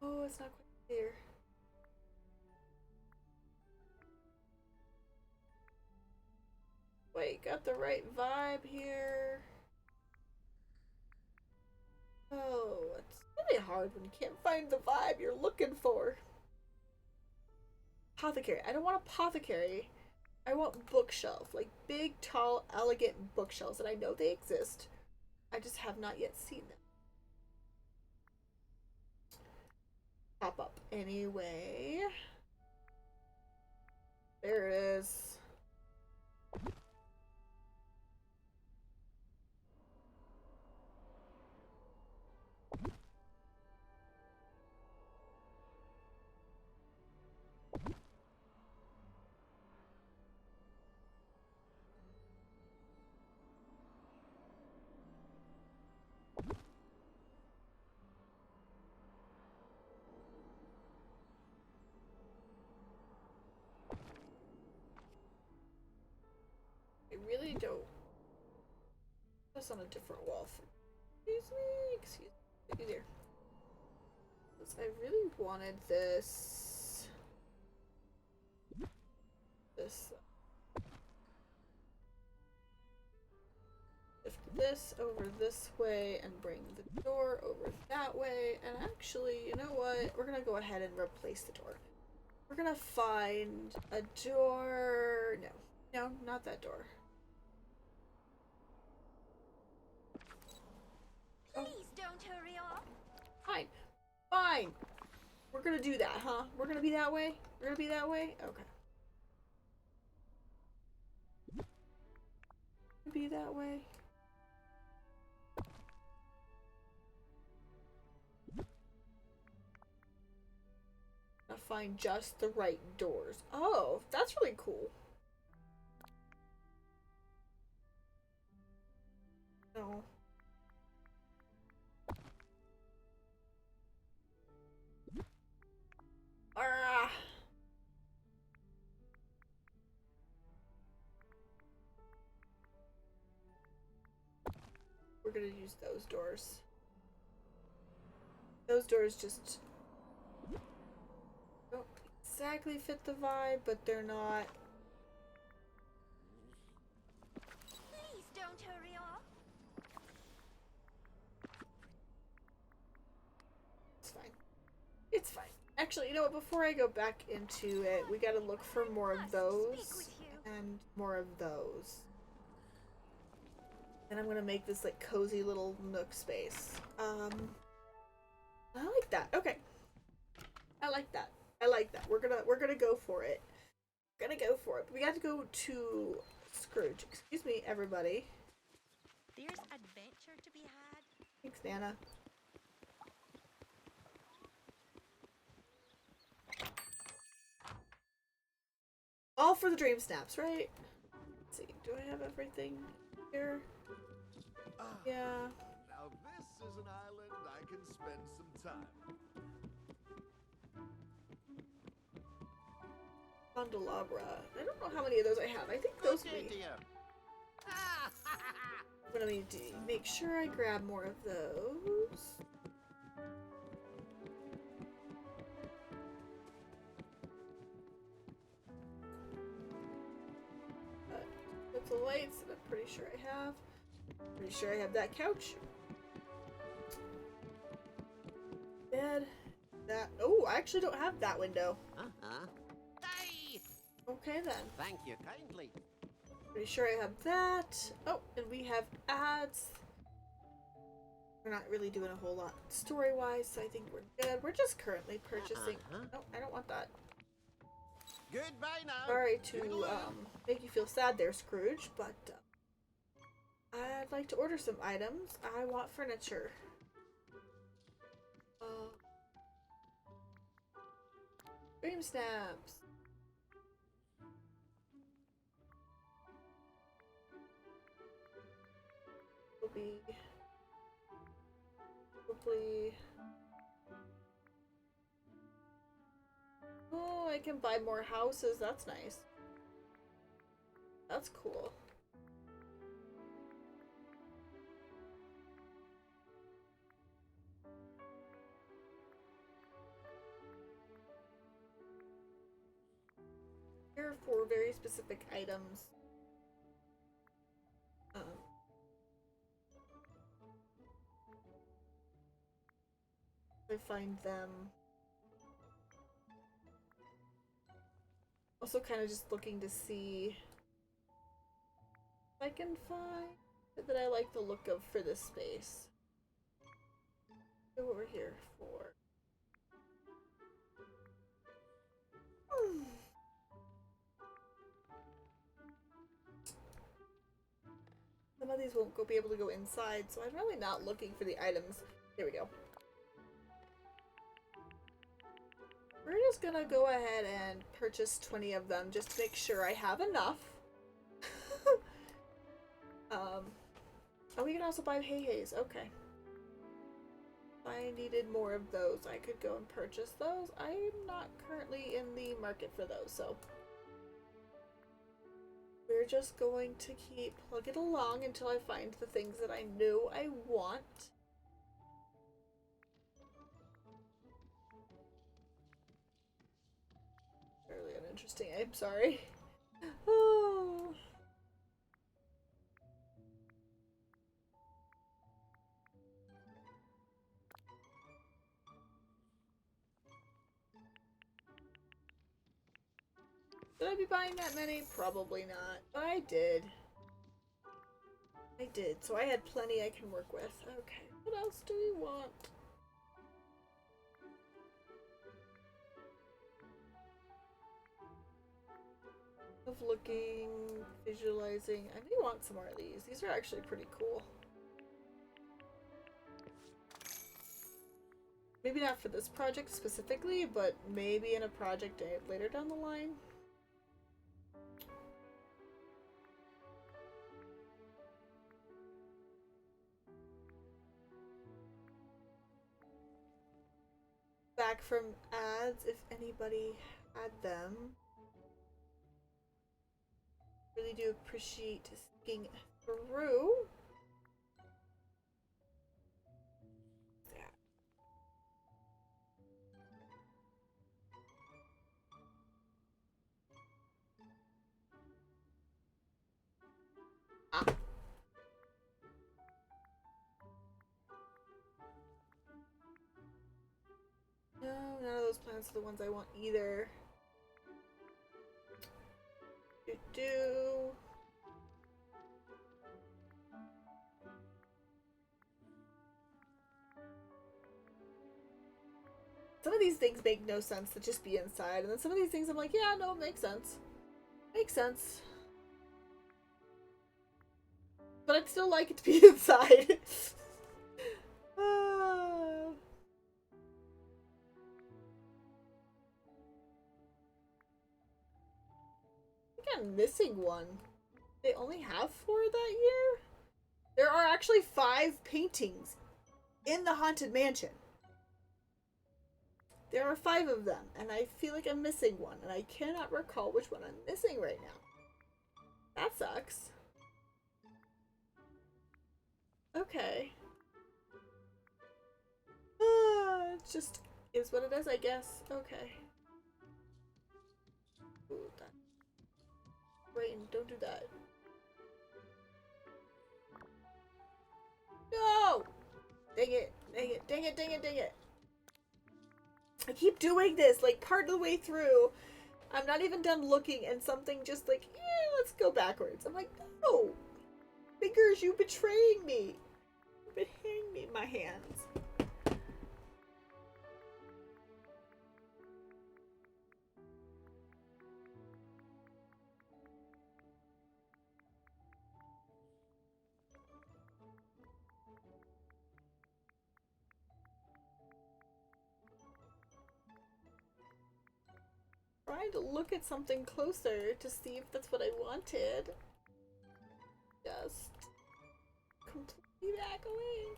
Oh, it's not quite there. Wait, got the right vibe here. Oh, it's really hard when you can't find the vibe you're looking for. Apothecary. I don't want apothecary. I want bookshelf. Like big, tall, elegant bookshelves. And I know they exist. I just have not yet seen them. Pop up anyway. There it is. I really don't. That's on a different wall. Excuse me there. Because I really wanted this. Lift this over this way and bring the door over that way. And actually, you know what? We're gonna go ahead and replace the door. We're gonna find a door. No, not that door. Please don't hurry up. Fine. Fine. We're gonna do that, huh? We're gonna be that way? We're gonna be that way? Okay. Be that way. Gotta find just the right doors. Oh, that's really cool. No. Ah. We're gonna use those doors. Those doors just don't exactly fit the vibe, but they're not. Please don't hurry up. Actually, you know what? Before I go back into it, we gotta look for more of those and more of those. And I'm gonna make this like cozy little nook space. I like that. Okay, I like that. I like that. We're gonna go for it. We're gonna go for it. But we got to go to Scrooge. Excuse me, everybody. There's adventure to be had. Thanks, Nana. All for the dream snaps, right? Let's see. Do I have everything here? Yeah. Now this is an island I can spend some time. Candelabra. I don't know how many of those I have. I think those Okay, we. dear. What I need to do? Make sure I grab more of those. That's the lights that I'm pretty sure I have. Pretty sure I have that couch. Bed. That. Oh, I actually don't have that window. Hey! Okay then. Thank you kindly. Pretty sure I have that. Oh, and we have ads. We're not really doing a whole lot story-wise, so I think we're good. We're just currently purchasing. No, I don't want that. Goodbye now. Sorry to make you feel sad there, Scrooge, but I'd like to order some items. I want furniture. Dream snaps. Will be probably. Oh, I can buy more houses. That's nice. That's cool. Here are 4 very specific items. I find them. Also kind of just looking to see if I can find that I like the look of for this space. So what we're here for. Some of these won't be able to go inside, so I'm really not looking for the items. Here we go. We're just gonna go ahead and purchase 20 of them just to make sure I have enough. Oh, we can also buy Hey-Hays. Okay. If I needed more of those, I could go and purchase those. I'm not currently in the market for those, so we're just going to keep plugging along until I find the things that I know I want. Fairly uninteresting, I'm sorry. Oh. Should I be buying that many? Probably not. But I did. I did. So I had plenty I can work with. Okay. What else do we want? Of looking, visualizing. I may want some more of these. These are actually pretty cool. Maybe not for this project specifically, but maybe in a project later down the line. Back from ads, if anybody had them. Really do appreciate sticking through. Ah. No, none of those plants are the ones I want either. Do. Some of these things make no sense to just be inside, and then some of these things I'm like, yeah, no, it makes sense. Makes sense. But I'd still like it to be inside. I think I'm missing one. They only have 4 that year? There are actually 5 paintings in the Haunted Mansion. There are 5 of them, and I feel like I'm missing one, and I cannot recall which one I'm missing right now. That sucks. Okay. It just is what it is, I guess. Okay. Ooh, that. Rain, don't do that. No! Dang it, dang it, dang it, dang it, dang it. I keep doing this, like, part of the way through. I'm not even done looking, and something just like, let's go backwards. I'm like, no! Fingers, you betraying me! You're betraying me, my hands. Trying to look at something closer to see if that's what I wanted. Just completely back away.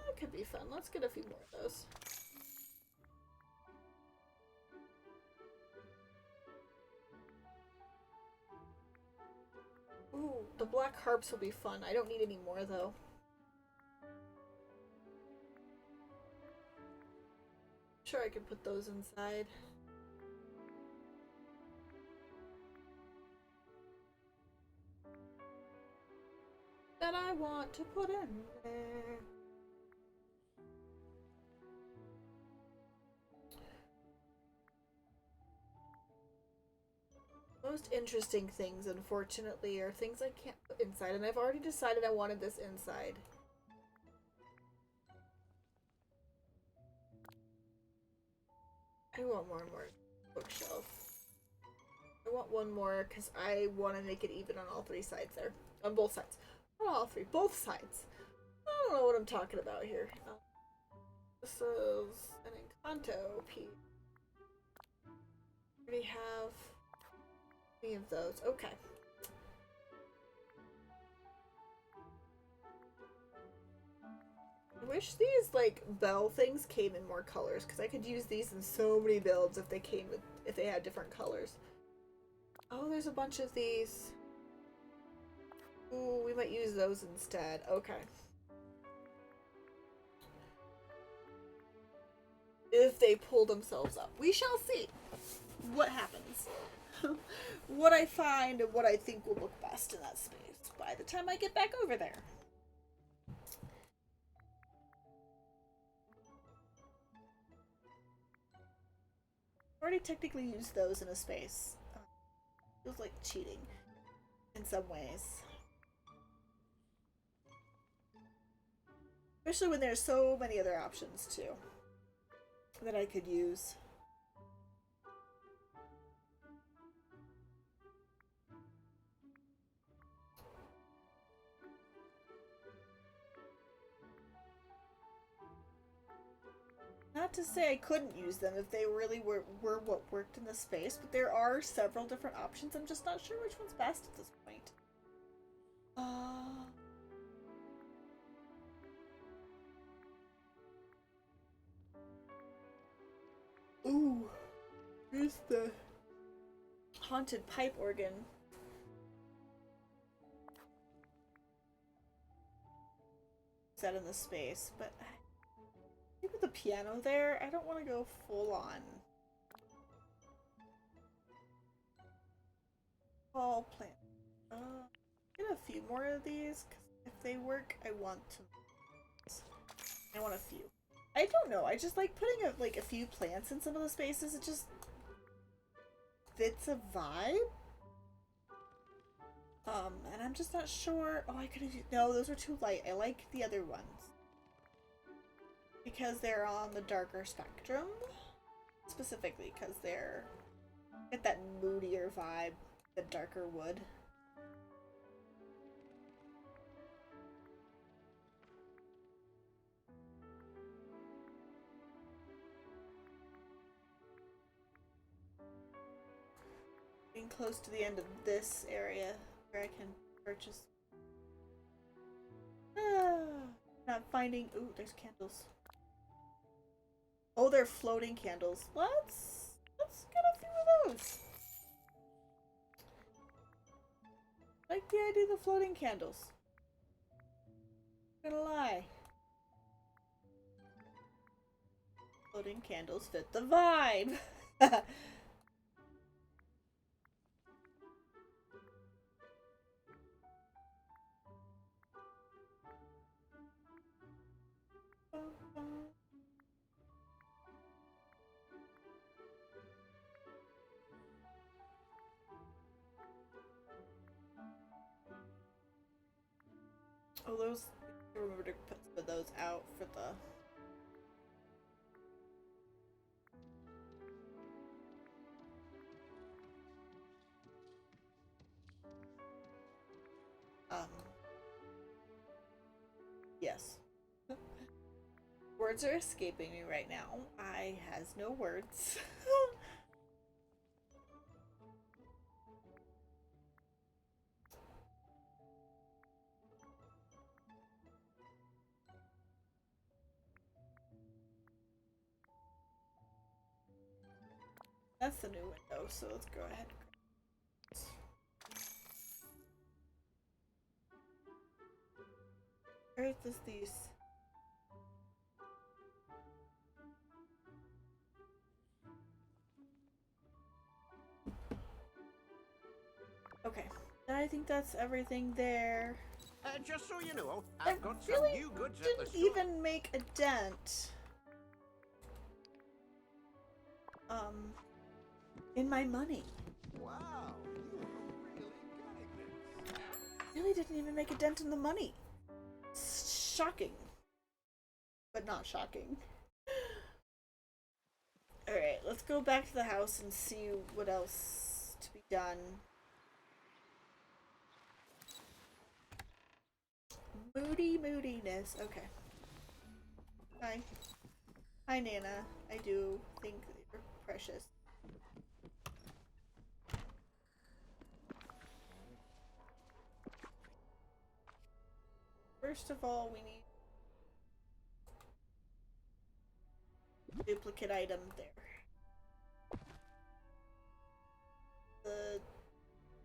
That could be fun. Let's get a few more of those. Ooh, the black harps will be fun. I don't need any more though. Sure, I could put those inside. That I want to put in there. Most interesting things, unfortunately, are things I can't put inside, and I've already decided I wanted this inside. I want more and more bookshelf. I want one more because I want to make it even on all 3 sides there. On both sides. Not all 3, both sides. I don't know what I'm talking about here. This is an Encanto piece. We have any of those. Okay. I wish these like bell things came in more colors because I could use these in so many builds if they had different colors. Oh, there's a bunch of these. Ooh, we might use those instead. Okay. If they pull themselves up. We shall see what happens. What I find and what I think will look best in that space by the time I get back over there. Already technically used those in a space. Feels like cheating in some ways. Especially when there's so many other options too that I could use. Not to say I couldn't use them if they really were what worked in the space, but there are several different options. I'm just not sure which one's best at this point. Ooh, here's the haunted pipe organ. Set in the space, but with the piano there, I don't want to go full on. All plant. Get a few more of these, because if they work, I want a few. I don't know, I just like putting a few plants in some of the spaces. It just fits a vibe. And I'm just not sure. Oh, I could have. No, those are too light. I like the other ones because they're on the darker spectrum, specifically because they're get that moodier vibe, the darker wood. Getting close to the end of this area where I can purchase. Not finding. Ooh, there's candles. Oh, they're floating candles. Let's get a few of those. Like the idea of the floating candles. Not gonna lie. Floating candles fit the vibe. Oh, those. Remember to put some of those out for the. Yes. Words are escaping me right now. I has no words. That's the new window, so let's go ahead. Where is these? Okay, I think that's everything there. Just so you know, I I've got some really new goods at the didn't store. even make a dent. In my money. Wow, you are really good at this. Really didn't even make a dent in the money. Shocking. But not shocking. Alright, let's go back to the house and see what else to be done. Moodiness. Okay. Hi. Hi, Nana. I do think you're precious. First of all, we need duplicate item there. The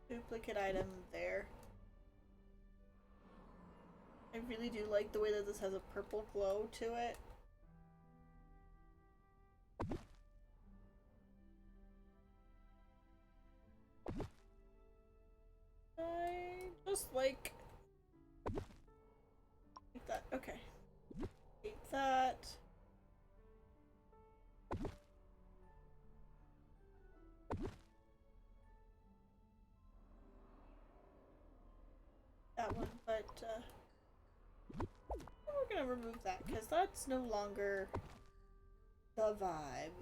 duplicate item there. I really do like the way that this has a purple glow to it. I just like that. Okay. Take that. That one, but we're gonna remove that because that's no longer the vibe.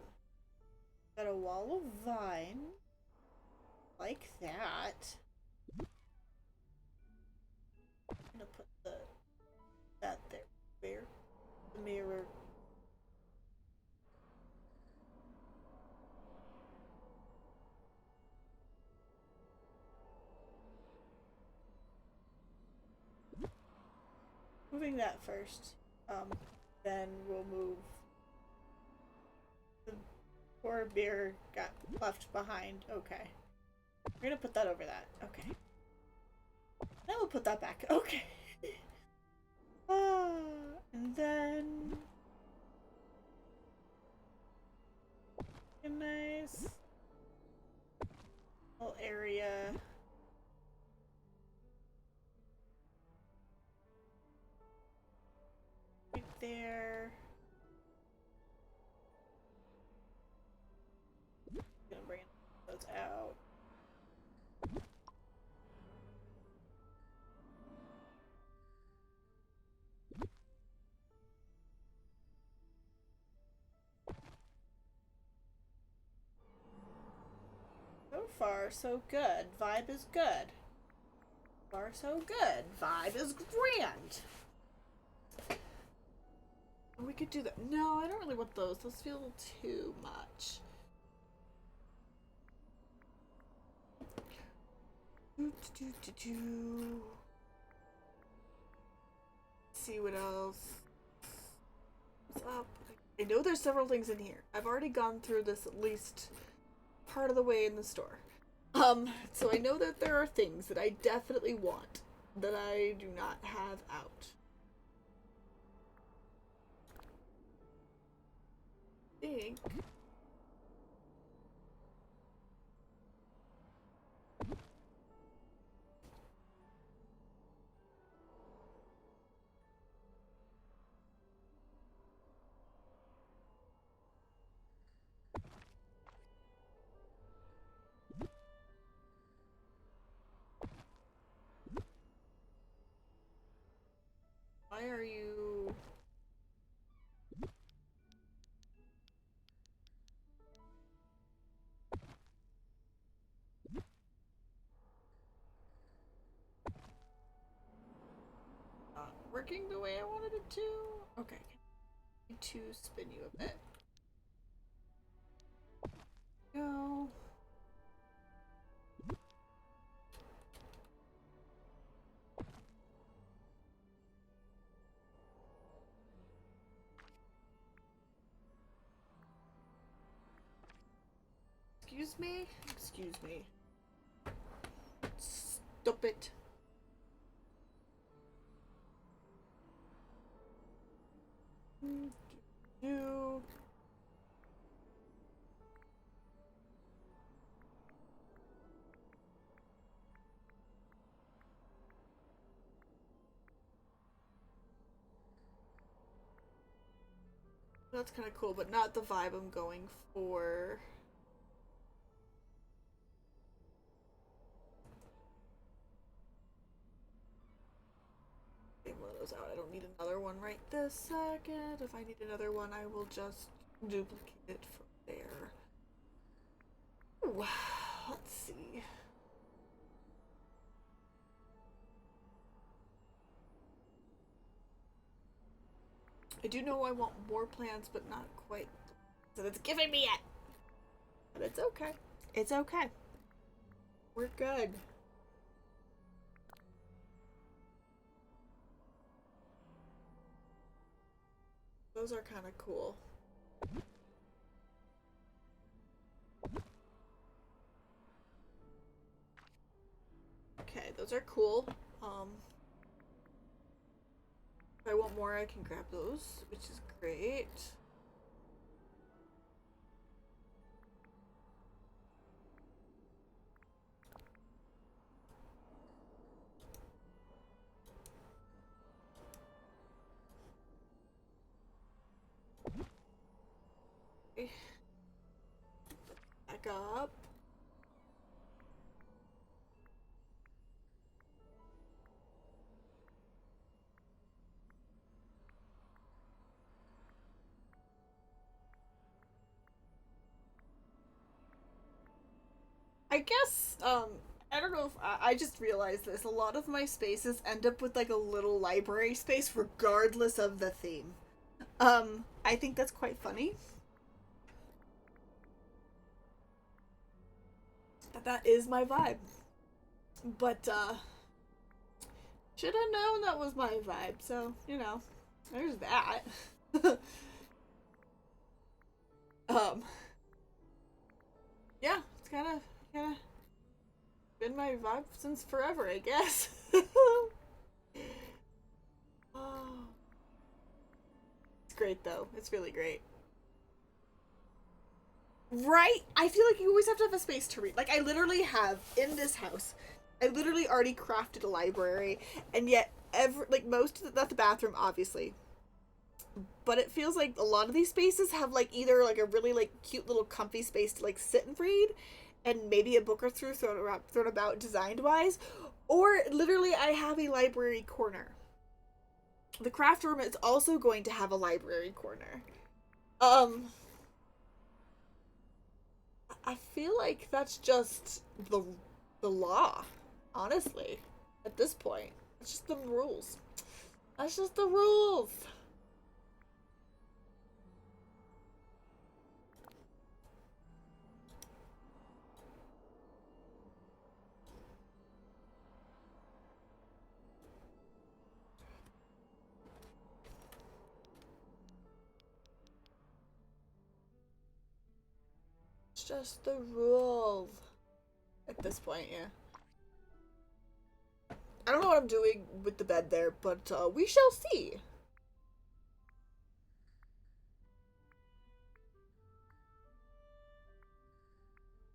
Got a wall of vine like that. I'm gonna put that there. Where? The mirror. Moving that first. Then we'll move. The poor beer got left behind. Okay. We're gonna put that over that. Okay. Then we'll put that back. Okay. And then a nice little area there. Gonna bring those out. So far, so good. Vibe is good. So far, so good. Vibe is grand. We could do that. No, I don't really want those. Those feel too much. See what else. What's up? I know there's several things in here. I've already gone through this at least part of the way in the store. So I know that there are things that I definitely want that I do not have out. I think. Why are you... not working the way I wanted it to? Okay. I need to spin you a bit. Go. Excuse me? Excuse me. Stop it. Do. That's kind of cool, but not the vibe I'm going for. One of those out. I don't need another one right this second. If I need another one, I will just duplicate it from there. Ooh, let's see. I do know I want more plants, but not quite that it's giving me yet. But it's okay. It's okay. We're good. Those are kind of cool. Okay, those are cool. If I want more, I can grab those, which is great. Back up. I guess, I don't know if I just realized this. A lot of my spaces end up with like a little library space regardless of the theme. I think that's quite funny. That is my vibe. But, should have known that was my vibe, so, you know, there's that. Yeah, it's kinda been my vibe since forever, I guess. Oh. It's great, though. It's really great. Right? I feel like you always have to have a space to read. Like, I literally have, in this house, I literally already crafted a library, and yet, most of the, not the bathroom, obviously, but it feels like a lot of these spaces have like either like a really like cute little comfy space to like sit and read, and maybe a book or two thrown about designed wise, or literally I have a library corner. The craft room is also going to have a library corner. I feel like that's just the law, honestly, at this point. It's just the rules. That's just the rules. It's just the rules. At this point, yeah. I don't know what I'm doing with the bed there, but we shall see.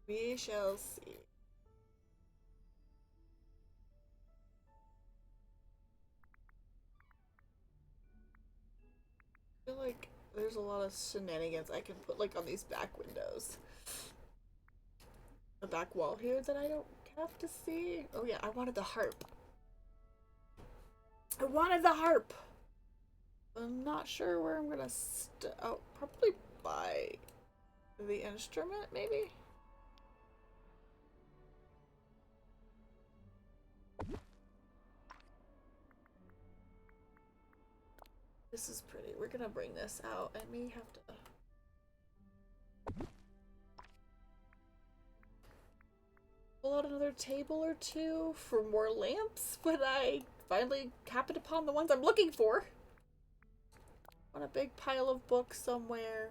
We shall see. I feel like there's a lot of shenanigans I can put like on these back windows. The back wall here that I don't have to see. Oh yeah, I wanted the harp. I wanted the harp. I'm not sure where I'm gonna oh, probably by the instrument, maybe? This is pretty. We're gonna bring this out. I may have to pull out another table or two for more lamps when I finally happen upon the ones I'm looking for. Want a big pile of books somewhere.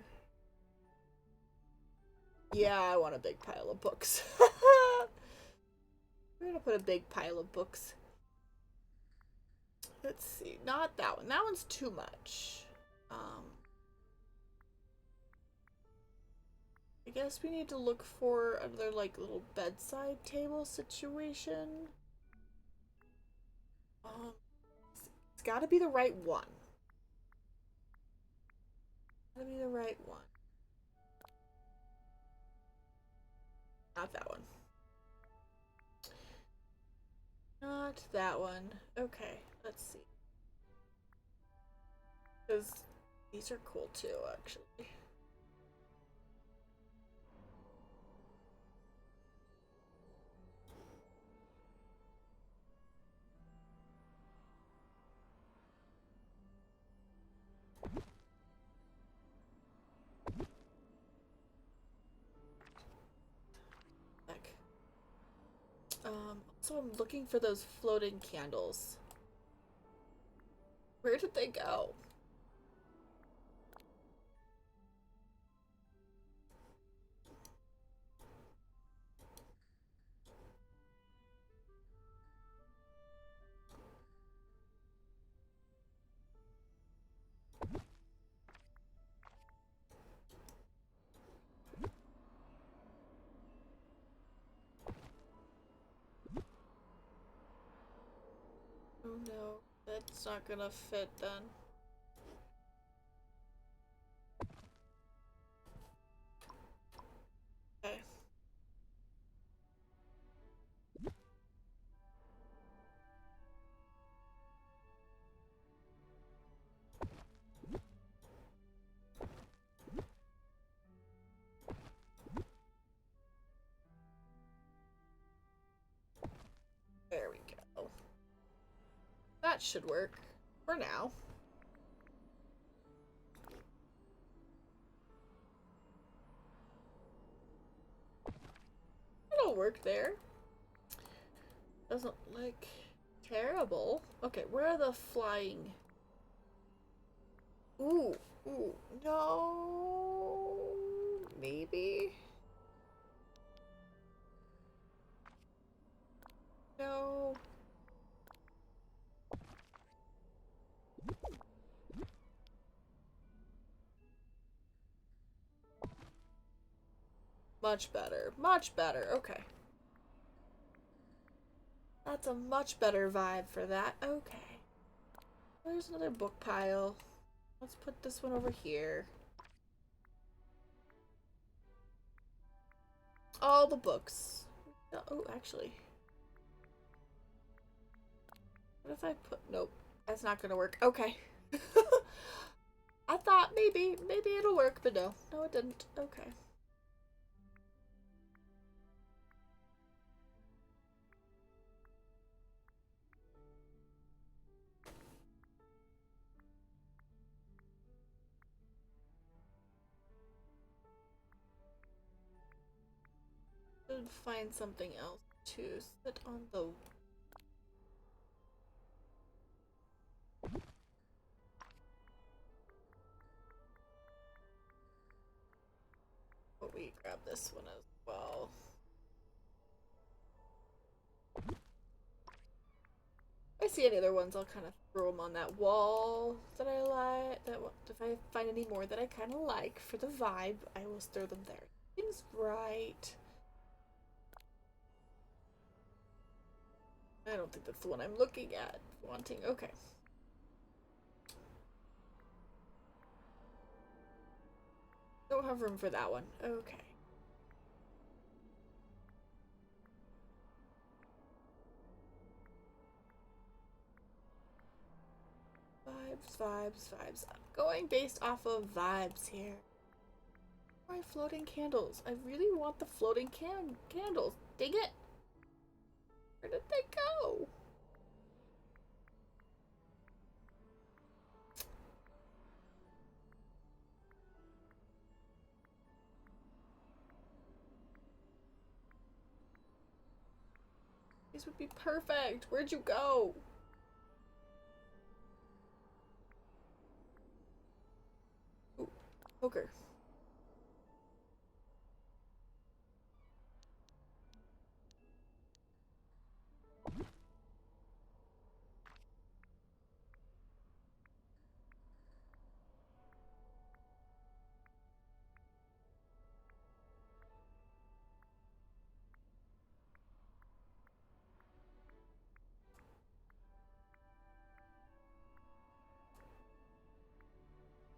Yeah, I want a big pile of books. We're gonna put a big pile of books. Let's see, not that one. That one's too much. I guess we need to look for another like little bedside table situation. It's gotta be the right one. Gotta be the right one. Not that one. Not that one. Okay, let's see. Because these are cool too, actually. So I'm looking for those floating candles. Where did they go? Oh no, that's not gonna fit then. Okay. There we go. That should work for now. It'll work there. Doesn't look terrible. Okay, where are the flying? Ooh, no. Maybe. No. Much better. Much better. Okay. That's a much better vibe for that. Okay. There's another book pile. Let's put this one over here. All the books. Oh, actually. What if I put... Nope. That's not gonna work. Okay. I thought maybe it'll work, but no. No, it didn't. Okay. Should find something else to sit on the... Oh, we grab this one as well. If I see any other ones, I'll kind of throw them on that wall that I like. If I find any more that I kind of like for the vibe, I will throw them there. Seems right. I don't think that's the one I'm looking at. Wanting. Okay. Don't have room for that one. Okay. Vibes. I'm going based off of vibes here. My floating candles. I really want the floating candles. Dang it! Where did they go? These would be perfect. Where'd you go? Ooh, poker.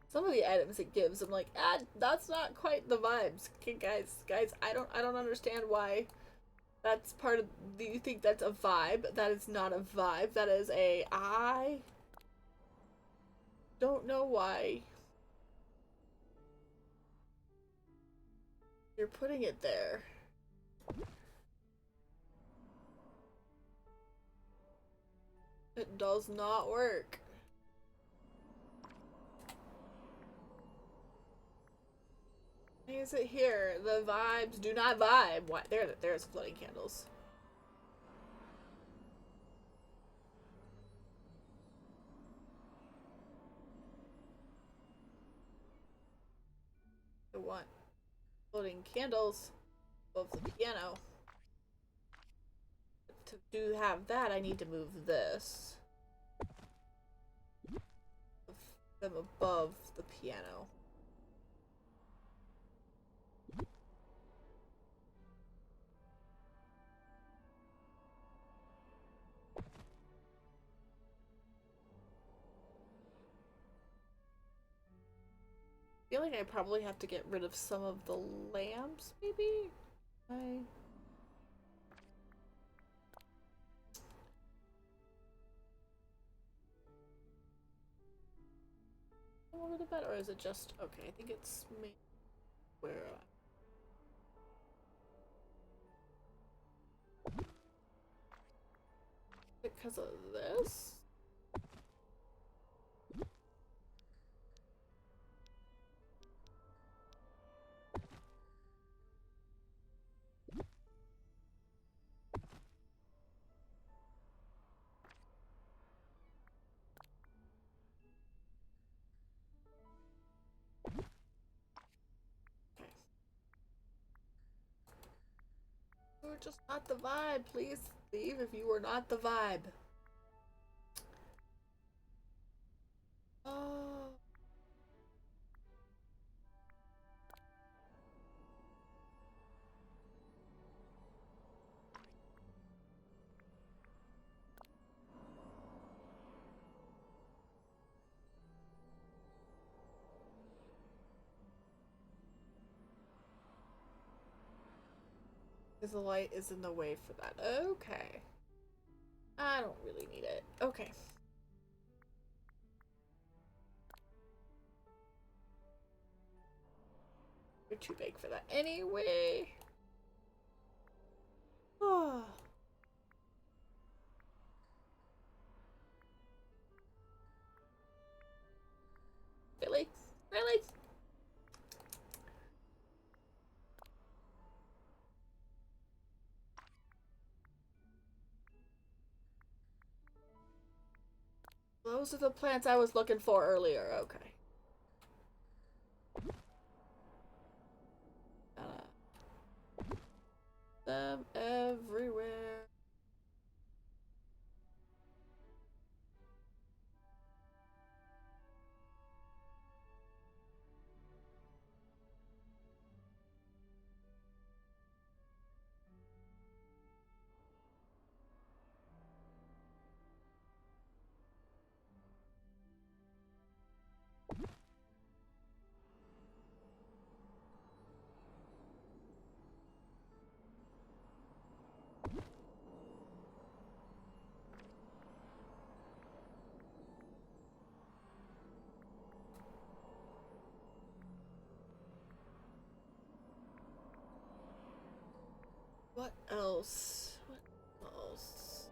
Some of the items it gives, I'm like, that's not quite the vibes. Okay, guys, I don't understand why that's part of. Do you think that's a vibe? That is not a vibe. That is a. I don't know why you're putting it there. It does not work. Why is it here? The vibes do not vibe. Why? There's floating candles. I want floating candles above the piano. To have that, I need to move this. Them above the piano. I feel like I probably have to get rid of some of the lamps, maybe? Over the bed, or is it just okay? I think it's me. Where? Because of this? You were just not the vibe. Please leave if you were not the vibe. Oh. Because the light is in the way for that. Okay. I don't really need it. Okay. You're too big for that anyway. Oh. Really? Really? Those are the plants I was looking for earlier. Okay. Them everywhere. What else? What else?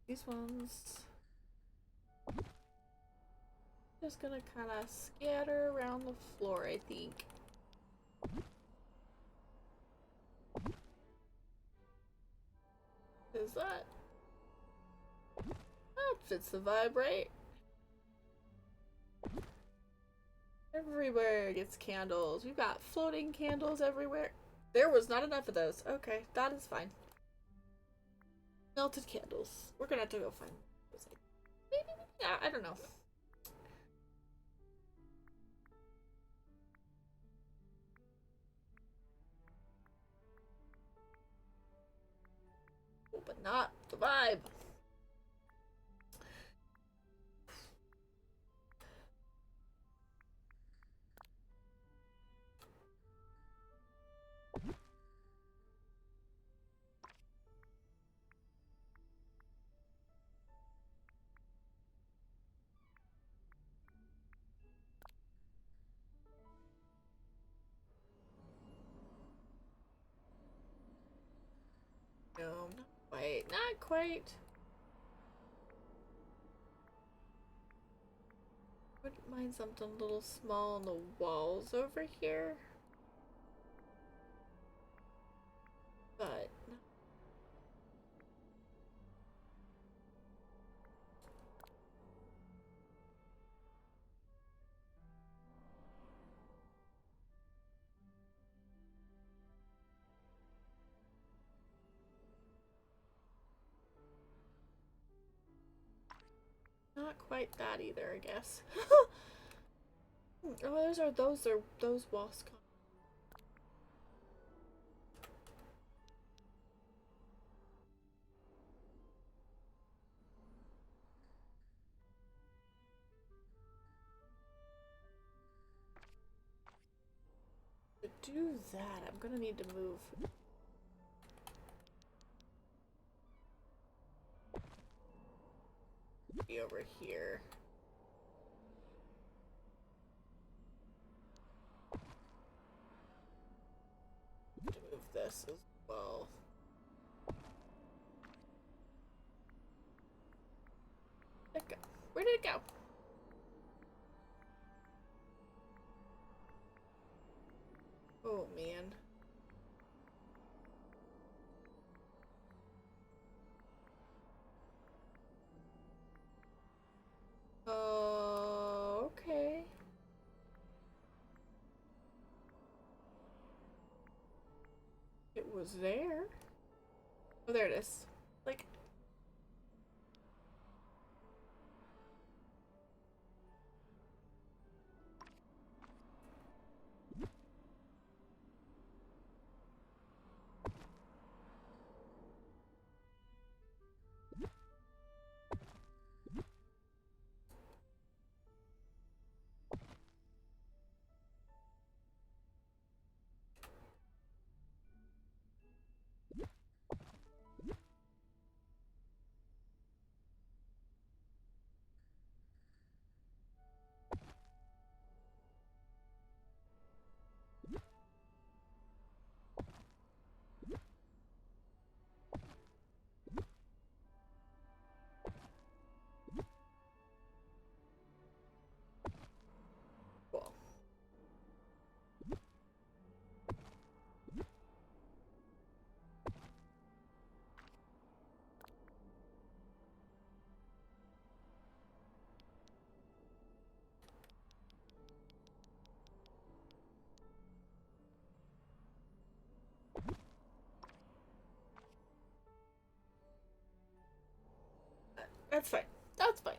These ones. Just gonna kind of scatter around the floor, I think. Is that fits the vibe, right? Everywhere gets candles. We've got floating candles everywhere. There was not enough of those. Okay, that is fine. Melted candles. We're gonna have to go find those. Maybe, yeah, I don't know. Oh, but not the vibe. No, not quite. Not quite. Wouldn't mind something a little small on the walls over here. But not quite that either, I guess. Oh, those walls. To do that, I'm gonna need to move. Be over here. To move this as well. Where'd it go? Where did it go? Oh man. Okay. It was there. Oh, there it is. Like. That's fine. That's fine.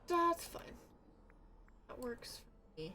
That's fine. That works for me.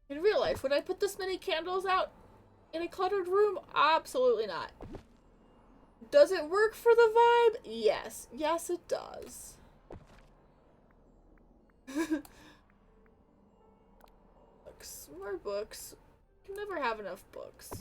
In real life, would I put this many candles out in a cluttered room? Absolutely not. Does it work for the vibe? Yes. Yes, it does. Books. More books. You can never have enough books.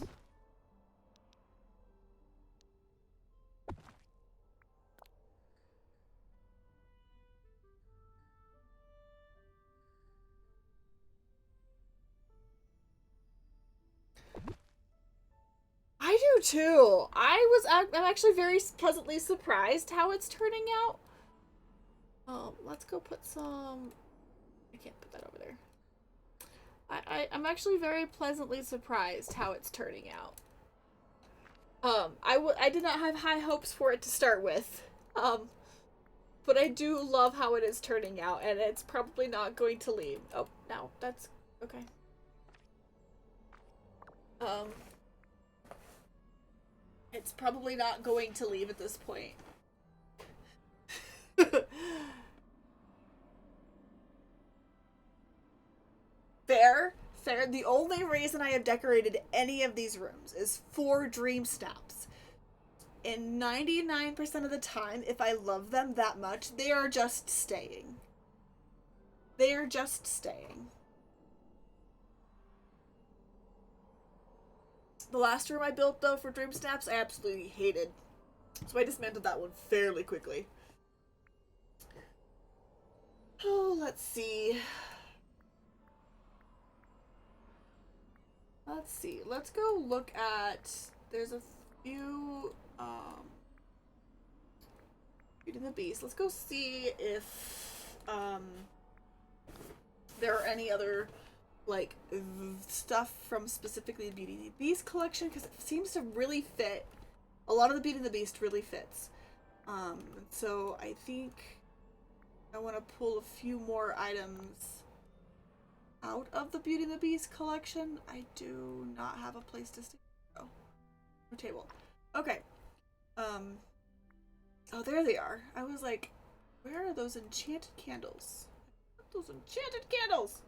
I do too. I'm actually very pleasantly surprised how it's turning out. Let's go put some. I can't put that over there. I'm actually very pleasantly surprised how it's turning out. I did not have high hopes for it to start with. But I do love how it is turning out, and it's probably not going to leave. Oh, no, that's okay. It's probably not going to leave at this point. Fair. The only reason I have decorated any of these rooms is for dream snaps. And 99% of the time, if I love them that much, they are just staying. They are just staying. The last room I built, though, for Dream Snaps, I absolutely hated. So I dismantled that one fairly quickly. Oh, let's see. Let's go look at... There's a few, Beauty and the Beast. Let's go see if, there are any other... like stuff from specifically the Beauty and the Beast collection, because it seems to really fit. A lot of the Beauty and the Beast really fits. So I think I want to pull a few more items out of the Beauty and the Beast collection. I do not have a place to stick. Oh, no table. Okay. Oh, there they are. I was like, where are those enchanted candles? Those enchanted candles!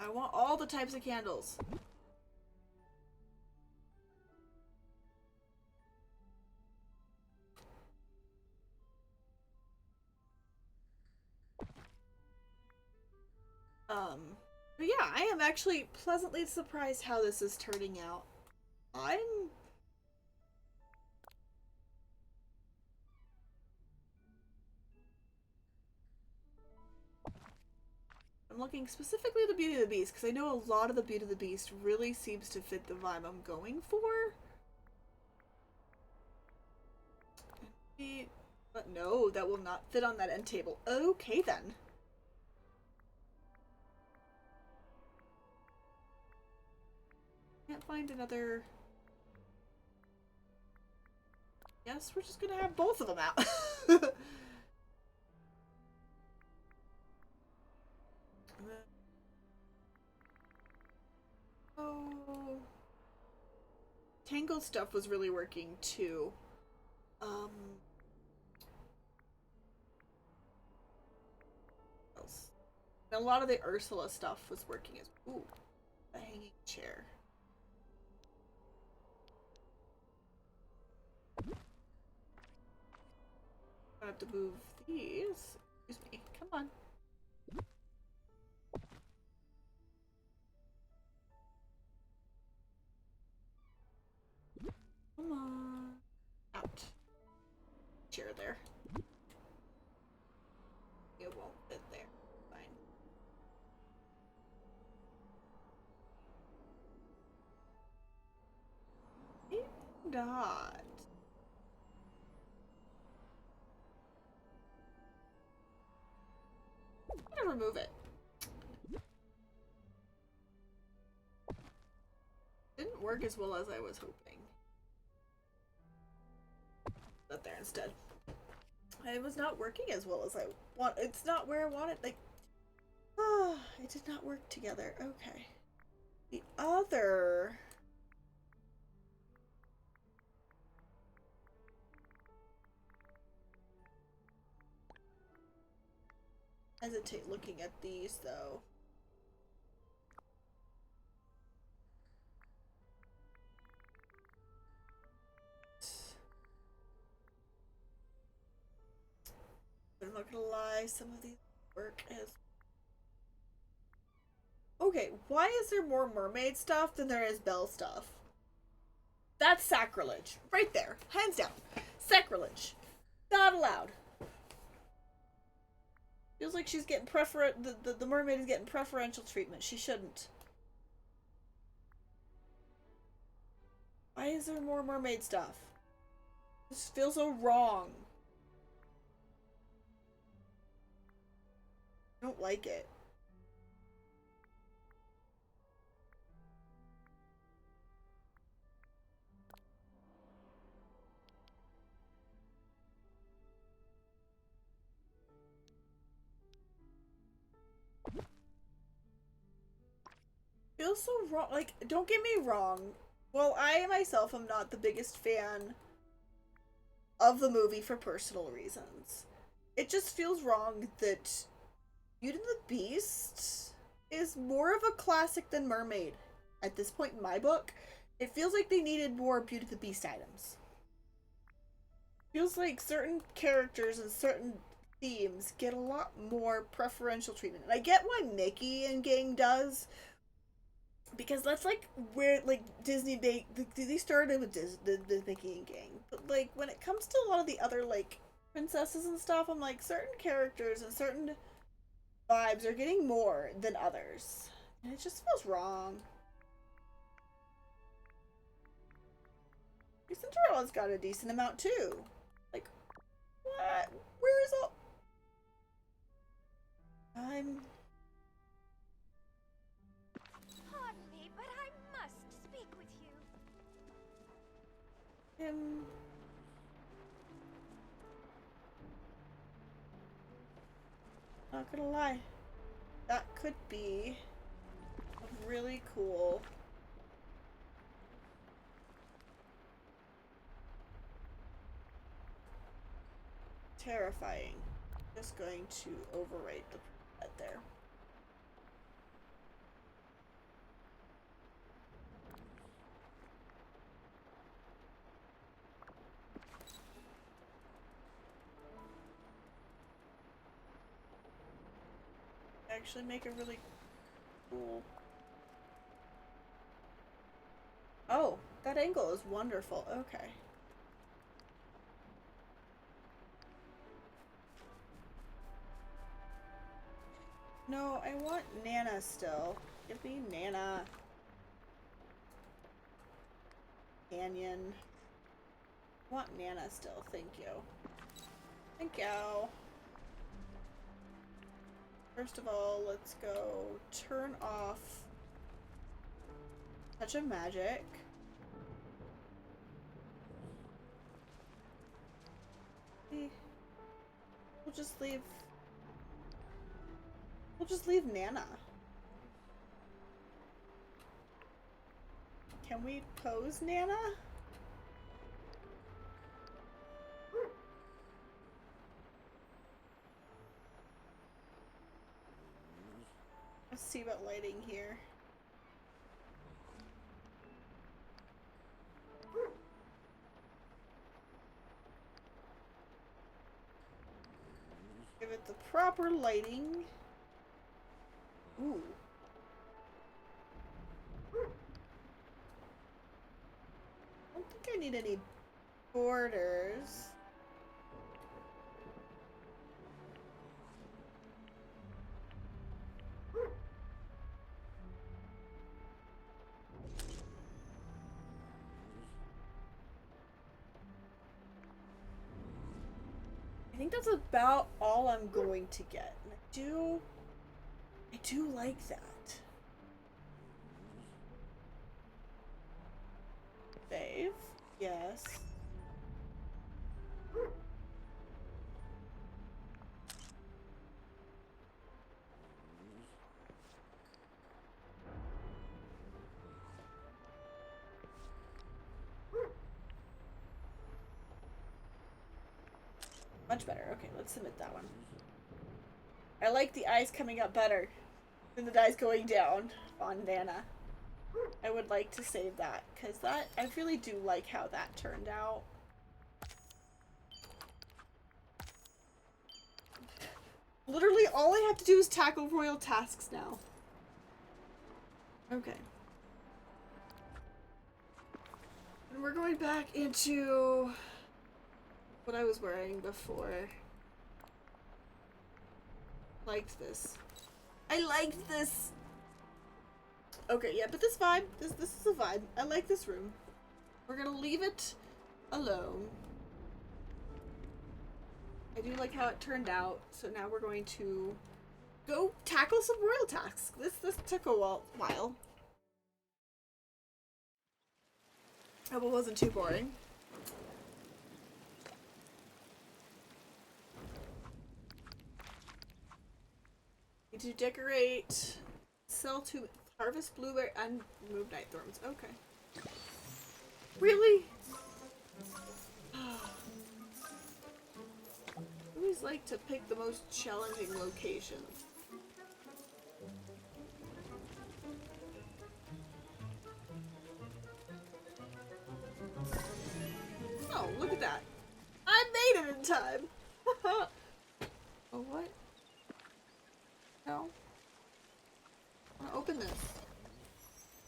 I want all the types of candles. But yeah, I am actually pleasantly surprised how this is turning out. I'm looking specifically at the Beauty of the Beast, because I know a lot of the Beauty of the Beast really seems to fit the vibe I'm going for. But no, that will not fit on that end table. Okay then. Can't find another... Yes, we're just gonna have both of them out. Oh, Tangled stuff was really working too. Else? And a lot of the Ursula stuff was working as well. Ooh, a hanging chair. I have to move these. Excuse me. Come on. chair there. It won't fit there. Fine. Dot. I'm gonna remove it. Didn't work as well as I was hoping. Put that there instead. It was not working as well as I want. It's not where I want it. Like, it did not work together. Okay. The other. Hesitate looking at these though. I'm not gonna lie, some of these work as. Okay, why is there more mermaid stuff than there is Belle stuff? That's sacrilege. Right there. Hands down. Sacrilege. Not allowed. Feels like she's getting the mermaid is getting preferential treatment. She shouldn't. Why is there more mermaid stuff? This feels so wrong. I don't like it. Feels so wrong. Like, don't get me wrong. Well, I myself am not the biggest fan of the movie for personal reasons. It just feels wrong that Beauty and the Beast is more of a classic than Mermaid. At this point in my book, it feels like they needed more Beauty and the Beast items. Feels like certain characters and certain themes get a lot more preferential treatment. And I get why Mickey and gang does, because that's like where like Disney they started with the Mickey and gang. But like when it comes to a lot of the other like princesses and stuff, I'm like certain characters and certain vibes are getting more than others. And it just feels wrong. Cinderella's got a decent amount too. Like, what? Where is all... Pardon me, but I must speak with you. Not gonna lie. That could be really cool. Terrifying. Just going to overwrite the preset there. Actually make it really cool. Oh, that angle is wonderful. Okay. No, I want Nana still. Give me Nana. Canyon. I want Nana still. Thank you. Thank you. First of all, let's go turn off Touch of Magic. We'll just leave... We'll just leave Nana. Can we pose Nana? Let's see about lighting here. Give it the proper lighting. Ooh. I don't think I need any borders. think that's about all I'm going to get. And I do like that. Save. Yes. Much better. Okay, let's submit that one. I like the eyes coming up better than the eyes going down on Nana. I would like to save that, because that, I really do like how that turned out. Literally, all I have to do is tackle royal tasks now. Okay. And we're going back into what I was wearing before. Liked this. I liked this! Okay, yeah, but this vibe, this is a vibe. I like this room. We're gonna leave it alone. I do like how it turned out, so now we're going to go tackle some royal tasks. This took a while. I hope it wasn't too boring. Need to decorate, sell to harvest blueberry and remove night thorns. Okay. Really? I always like to pick the most challenging locations. Oh, look at that. I made it in time. Oh, what? No. I want to open this.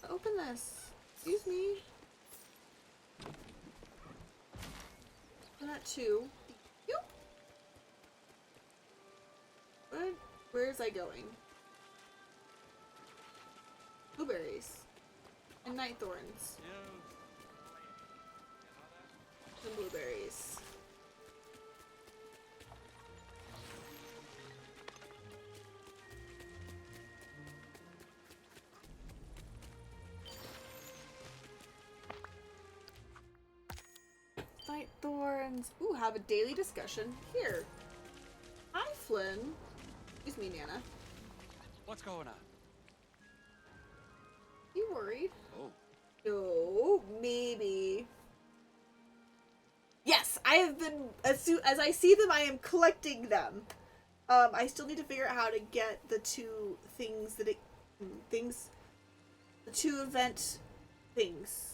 Open this. Excuse me. Open that too. Yoop. Where is I going? Blueberries. And night thorns. And blueberries. Night thorns. Ooh, have a daily discussion here. Hi, Flynn. Excuse me, Nana. What's going on? You worried? Oh. No, maybe. Yes, I have been, as soon as I see them, I am collecting them. I still need to figure out how to get the two things that the two event things.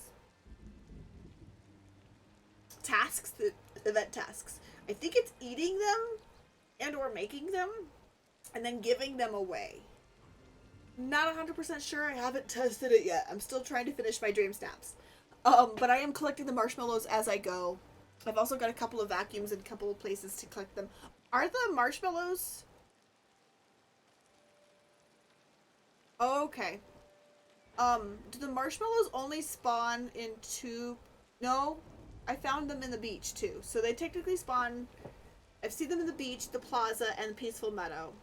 Tasks, the event tasks. I think it's eating them and or making them and then giving them away. Not 100% sure. I haven't tested it yet. I'm still trying to finish my dream snaps. But I am collecting the marshmallows as I go. I've also got a couple of vacuums and a couple of places to collect them. Are the marshmallows? Okay. Do the marshmallows only spawn in two? No, I found them in the beach too. So they technically spawn. I've seen them in the beach, the plaza, and the peaceful meadow.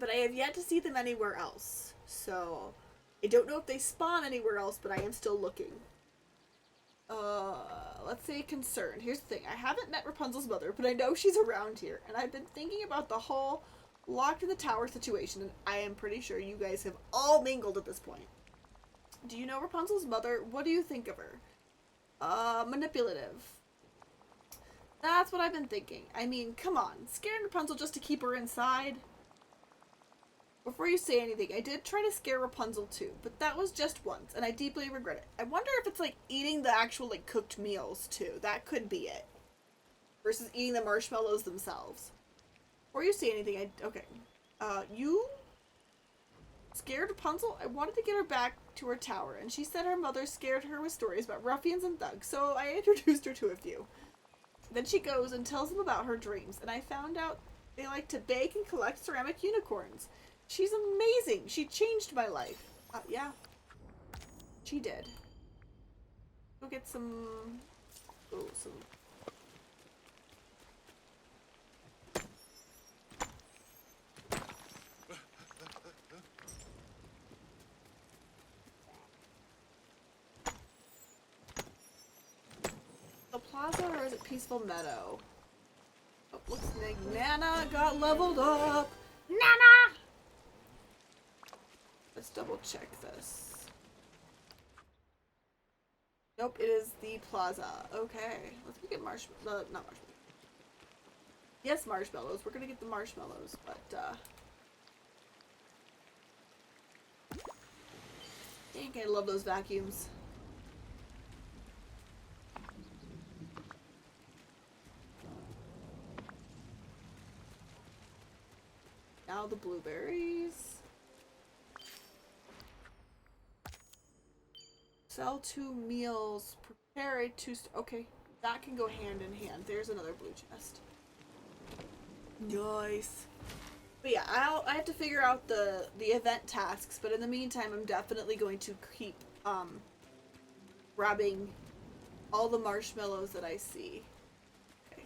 But I have yet to see them anywhere else. So I don't know if they spawn anywhere else, but I am still looking. Let's say concern. Here's the thing. I haven't met Rapunzel's mother, but I know she's around here. And I've been thinking about the whole locked in the tower situation, and I am pretty sure you guys have all mingled at this point. Do you know Rapunzel's mother? What do you think of her? Manipulative. That's what I've been thinking. I mean, come on. Scaring Rapunzel just to keep her inside? Before you say anything, I did try to scare Rapunzel too, but that was just once, and I deeply regret it. I wonder if it's like eating the actual like cooked meals too. That could be it. Versus eating the marshmallows themselves. Before you say anything, okay. You scared Rapunzel? I wanted to get her back to her tower, and she said her mother scared her with stories about ruffians and thugs, so I introduced her to a few. Then she goes and tells them about her dreams, and I found out they like to bake and collect ceramic unicorns. She's amazing. She changed my life. Yeah. She did. Go get some... Oh, some... Plaza or is it Peaceful Meadow? Oh, looks like Nana got leveled up. Nana! Let's double check this. Nope, it is the Plaza. Okay, let's get not marshmallows. Yes, marshmallows. We're gonna get the marshmallows, but dang, I love those vacuums. Now the blueberries. Sell 2 meals. Prepare a 2 okay, that can go hand in hand. There's another blue chest. Nice. But yeah, I have to figure out the event tasks, but in the meantime I'm definitely going to keep grabbing all the marshmallows that I see. Okay.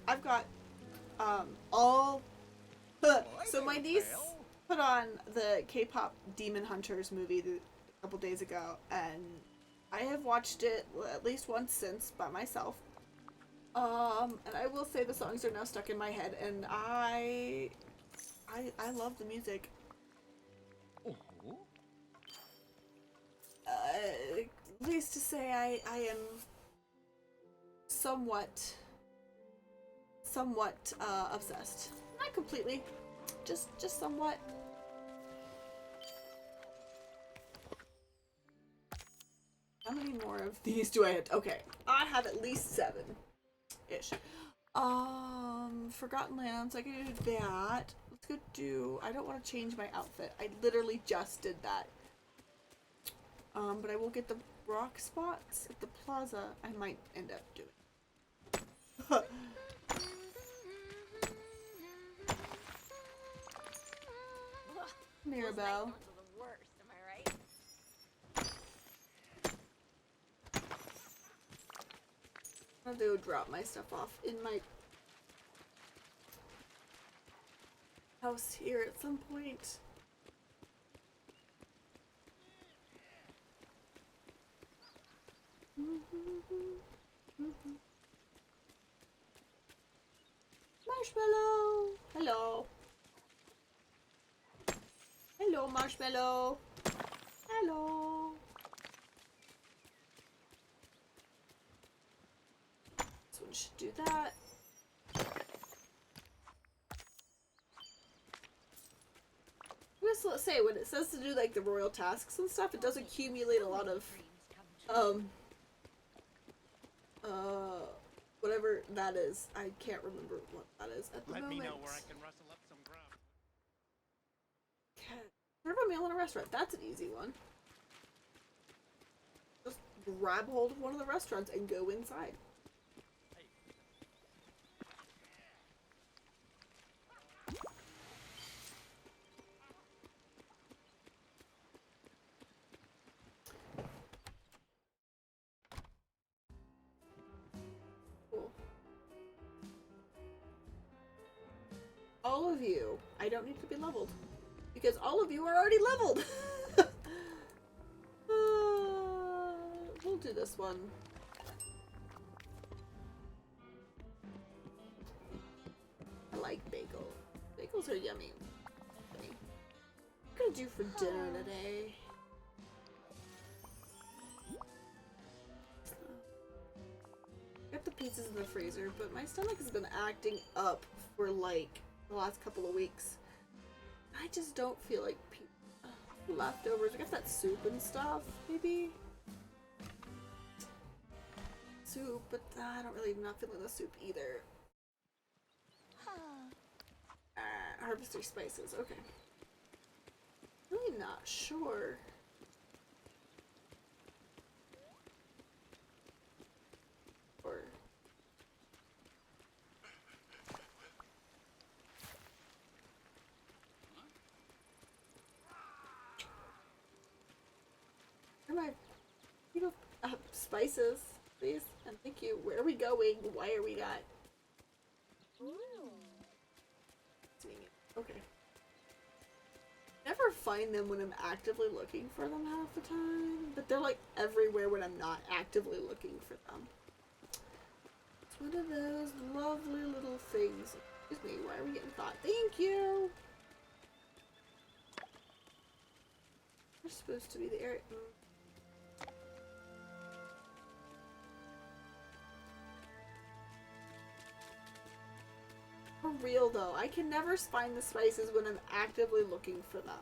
I've got all so my niece put on the K-pop Demon Hunters movie a couple days ago, and I have watched it at least once since by myself. And I will say the songs are now stuck in my head, and I love the music. At least to say I am somewhat obsessed. Not completely, just somewhat. How many more of these do I have? Okay, I have at least 7-ish. Forgotten Lands, I can do that. Let's go do, I don't want to change my outfit. I literally just did that. But I will get the rock spots at the plaza. I might end up doing. Mirabelle. The worst, am I right? I'll have to drop my stuff off in my house here at some point. Marshmallow! Hello. Hello, Marshmallow. Hello. This one should do that. Let's say when it says to do like the royal tasks and stuff, it does accumulate a lot of whatever that is. I can't remember what that is at the moment. Let me know where I can rustle up some grub. Okay. Serve a meal in a restaurant. That's an easy one. Just grab hold of one of the restaurants and go inside. Cool. All of you, I don't need to be leveled. Because all of you are already leveled. We'll do this one. I like bagel. Bagels are yummy. Okay. What am I gonna do for dinner today? Got the pizzas in the freezer, but my stomach has been acting up for like the last couple of weeks. I just don't feel like leftovers. I guess that soup and stuff, maybe? Soup, but I don't really, not feeling the soup either. Harvester spices, okay. Really not sure. Or... Where am I? You know, spices, please. And thank you. Where are we going? Why are we not? Okay. Never find them when I'm actively looking for them half the time, but they're like everywhere when I'm not actively looking for them. It's one of those lovely little things. Excuse me, why are we getting caught? Thank you! We're supposed to be the area. For real though, I can never find the spices when I'm actively looking for them.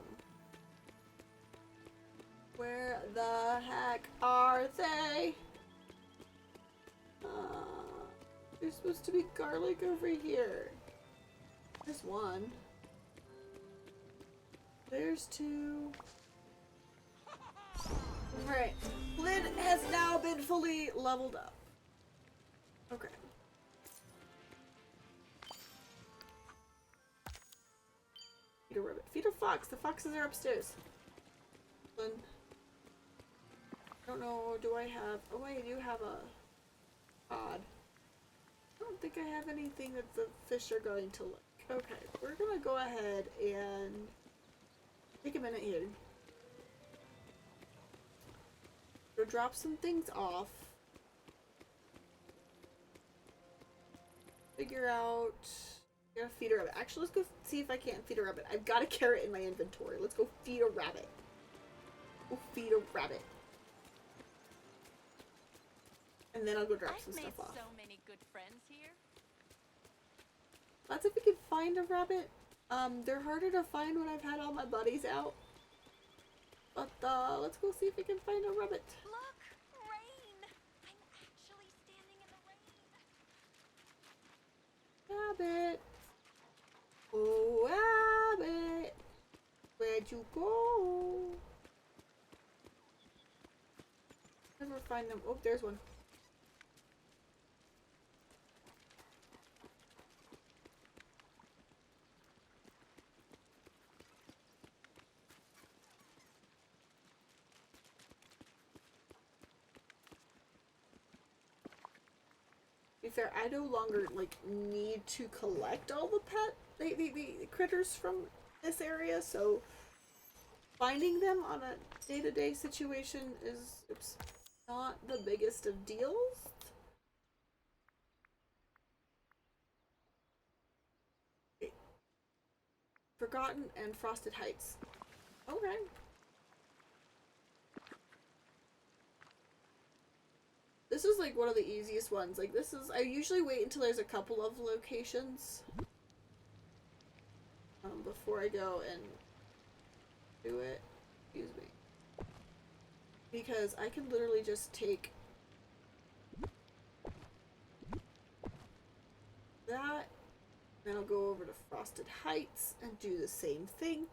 Where the heck are they? There's supposed to be garlic over here. There's one. There's two. Alright. Lid has now been fully leveled up. Okay. Feed a rabbit. Feed a fox. The foxes are upstairs. I don't know. Do I have... Oh, I do have a pod. I don't think I have anything that the fish are going to lick. Okay, we're gonna go ahead and take a minute here. We'll drop some things off. Figure out... I gotta feed a rabbit. Actually, let's go see if I can't feed a rabbit. I've got a carrot in my inventory. Let's go feed a rabbit. Go feed a rabbit. And then I'll go drop some stuff off. So many good friends here. Let's see if we can find a rabbit. They're harder to find when I've had all my buddies out. But, let's go see if we can find a rabbit. Look! Rain! I'm actually standing in the rain. Rabbit. Oh, rabbit. Where'd you go? Never find them. Oh, there's one. To be fair, I no longer like need to collect all the the critters from this area, so finding them on a day-to-day situation is it's not the biggest of deals. Okay. Forgotten and Frosted Heights. Okay. This is like one of the easiest ones. Like this is, I usually wait until there's a couple of locations before I go and do it. Excuse me. Because I can literally just take that, then I'll go over to Frosted Heights and do the same thing.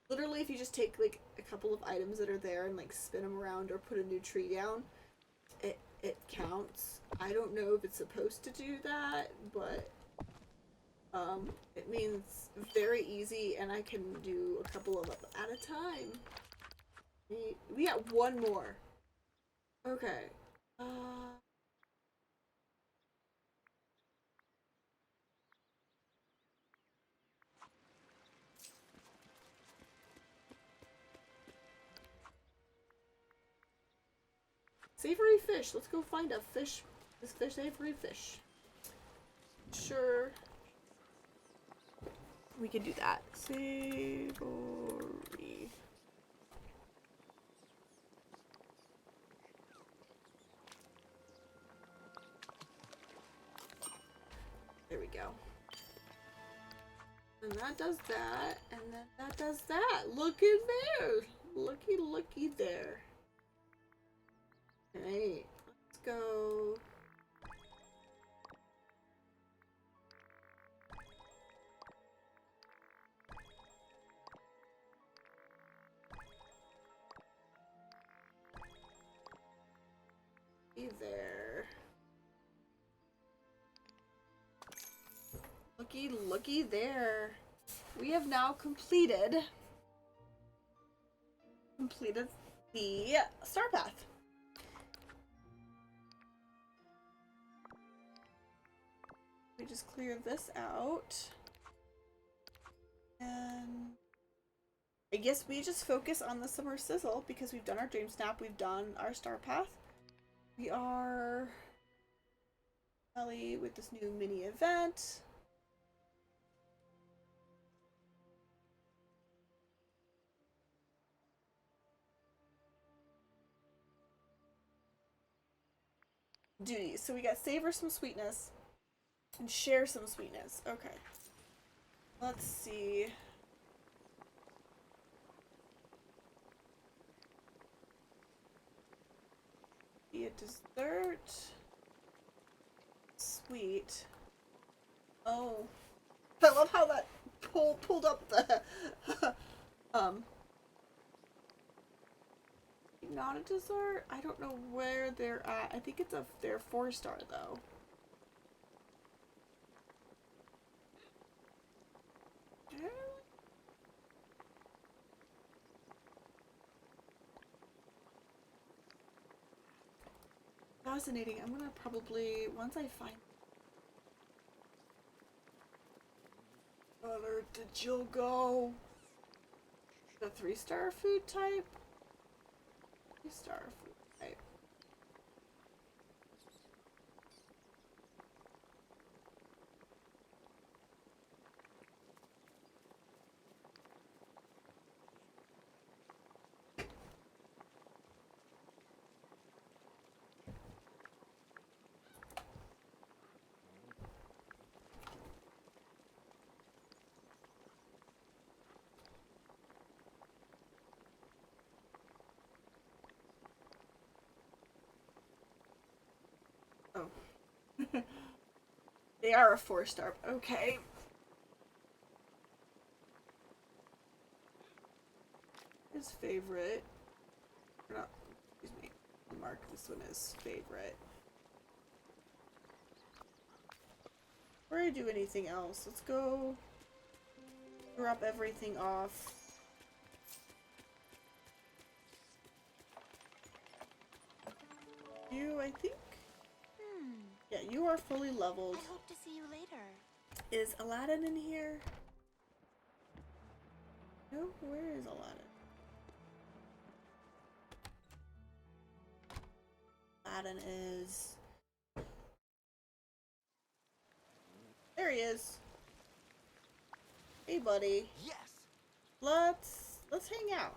Literally, if you just take like a couple of items that are there and like spin them around or put a new tree down, it counts. I don't know if it's supposed to do that, but it means very easy, and I can do a couple of them at a time. We got one more. Okay. Savory fish. Let's go find a fish. This fish, savory fish. Sure. We can do that. Savory. There we go. And that does that, and then that does that. Looky there. Looky there. Alright, let's go. Be there. Looky there. We have now completed the star path. just clear this out. And I guess we just focus on the Summer Sizzle because we've done our Dream Snap, we've done our Star Path. We are Ellie with this new mini event. Duties. So we got savor some sweetness and share some sweetness. Okay. Let's see. Be a dessert. Sweet. Oh. I love how that pulled up the not a dessert. I don't know where they're at. I think it's they're 4-star though. Fascinating. I'm gonna probably, once I find where did you go? The 3-star food type? 3-star food type. Oh. They are a 4-star. Okay. His favorite. Or not, excuse me. Mark this one as favorite. Before I do anything else, let's go drop everything off. You, I think. Yeah, you are fully leveled. I hope to see you later. Is Aladdin in here? No, where is Aladdin? Aladdin is... There he is. Hey, buddy. Yes! Let's hang out.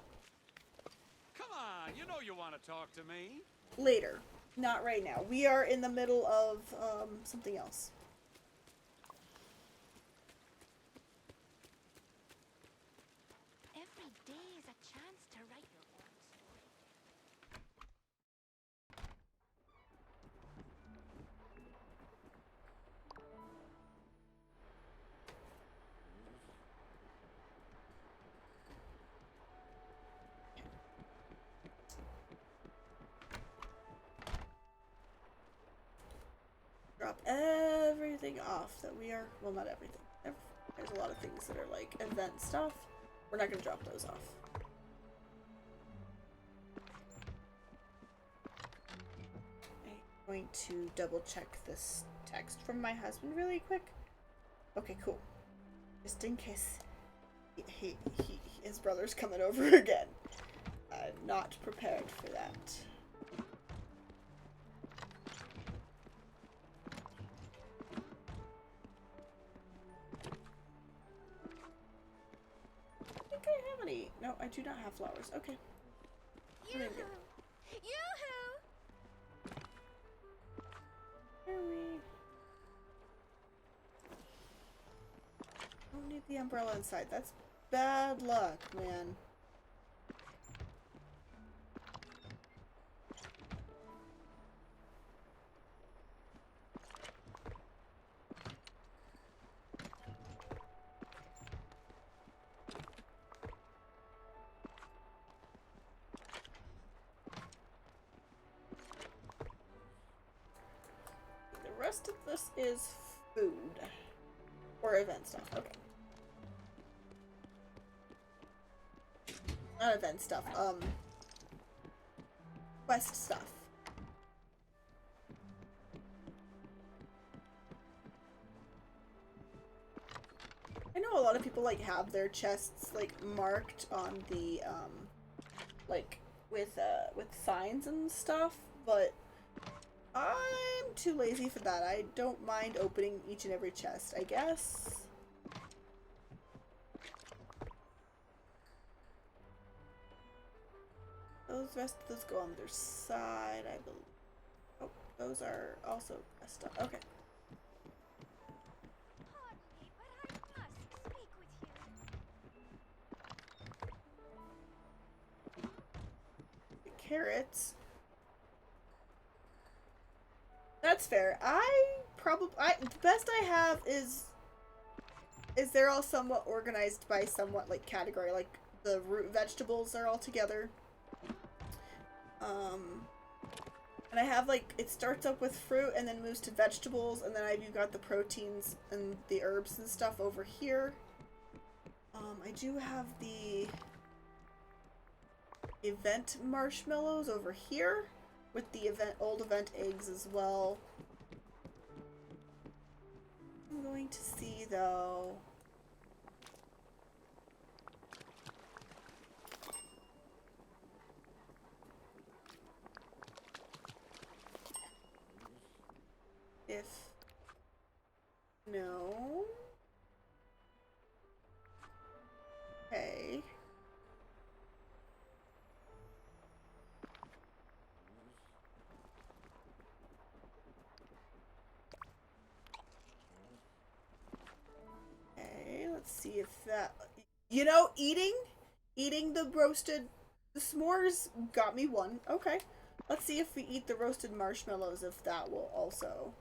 Come on, you know you want to talk to me. Later. Not right now. We are in the middle of something else. Every day is a chance to write your own story. Drop everything off that we are, well, not everything. There's a lot of things that are like event stuff. We're not gonna drop those off. I'm going to double check this text from my husband really quick. Okay, cool. Just in case his brother's coming over again. I'm not prepared for that. No, I do not have flowers. Okay. Yoo-hoo! Yoo-hoo! Don't need the umbrella inside. That's bad luck, man. The rest of this is food. Or event stuff. Okay. Not event stuff. Quest stuff. a lot of people like have their chests like marked on the like with signs and stuff, but I'm too lazy for that. I don't mind opening each and every chest, I guess. Those rest of those go on their side, I believe. Oh, those are also messed up. Okay. Pardon me, but I must speak with you. The carrots. That's fair. The best I have is they're all somewhat organized by somewhat like category, like the root vegetables are all together. And I have like, it starts up with fruit and then moves to vegetables, and then you've got the proteins and the herbs and stuff over here. I do have the event marshmallows over here with the old event eggs as well. I'm going to see though. If no. Okay. Okay, let's see if that, you know, eating the s'mores got me one. Okay. Let's see if we eat the roasted marshmallows, if that will also.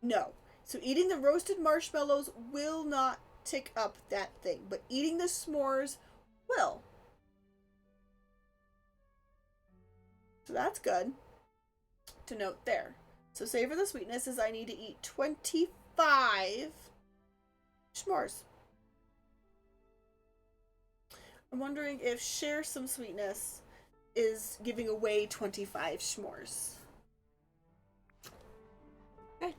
No. So eating the roasted marshmallows will not tick up that thing, but eating the s'mores will. So that's good to note there. So savor the sweetness is I need to eat 25 s'mores. I'm wondering if share some sweetness is giving away 25 s'mores. Okay.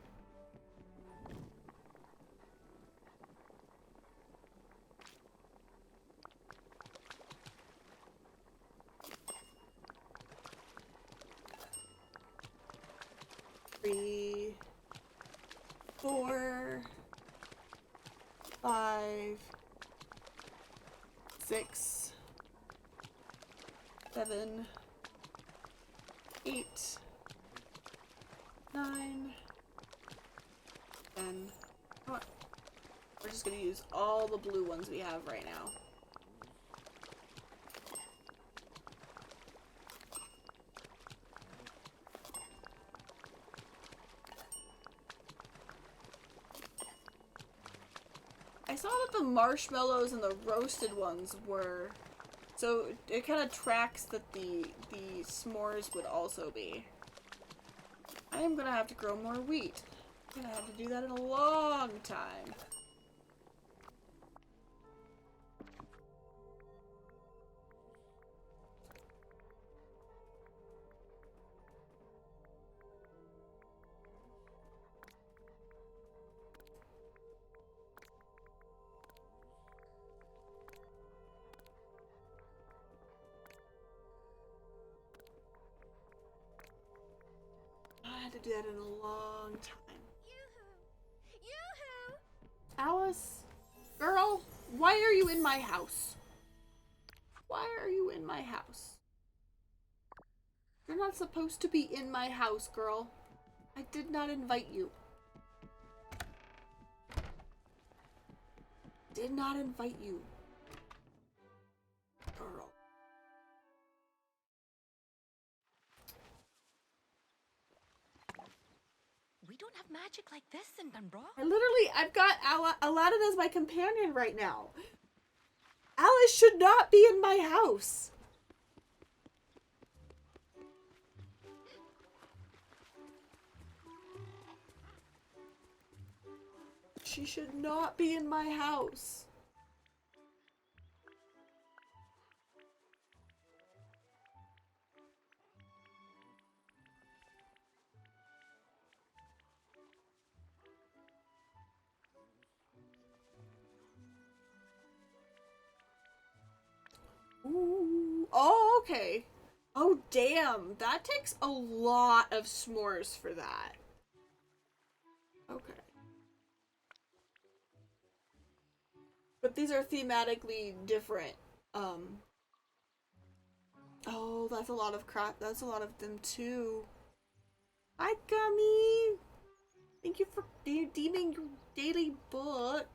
Three, 4, 5, 6, 7, 8, 9, 10. Come on. We're just gonna use all the blue ones we have right now. I saw that the marshmallows and the roasted ones were, so it kind of tracks that the s'mores would also be. I am gonna have to grow more wheat. I'm gonna have to do that in a long time. I had to do that in a long time. Yoo-hoo! Yoo-hoo! Alice, girl, why are you in my house? Why are you in my house? You're not supposed to be in my house, girl. I did not invite you. Did not invite you. Girl. We don't have magic like this in Dunbra. I've got Aladdin as my companion right now. Alice should not be in my house. She should not be in my house. Okay. Oh, damn. That takes a lot of s'mores for that. Okay. But these are thematically different. Oh, that's a lot of crap. That's a lot of them too. Hi, Gummy! Thank you for redeeming your daily book.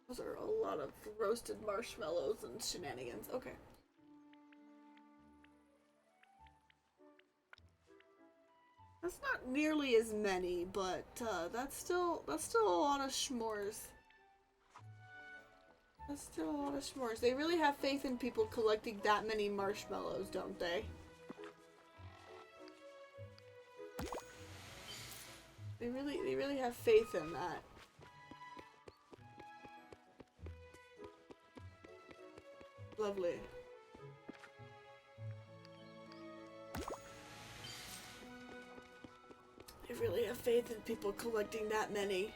Those are a lot of roasted marshmallows and shenanigans. Okay. That's not nearly as many, but that's still a lot of s'mores. That's still a lot of s'mores. They really have faith in people collecting that many marshmallows, don't they? They really have faith in that. Lovely. They really have faith in people collecting that many.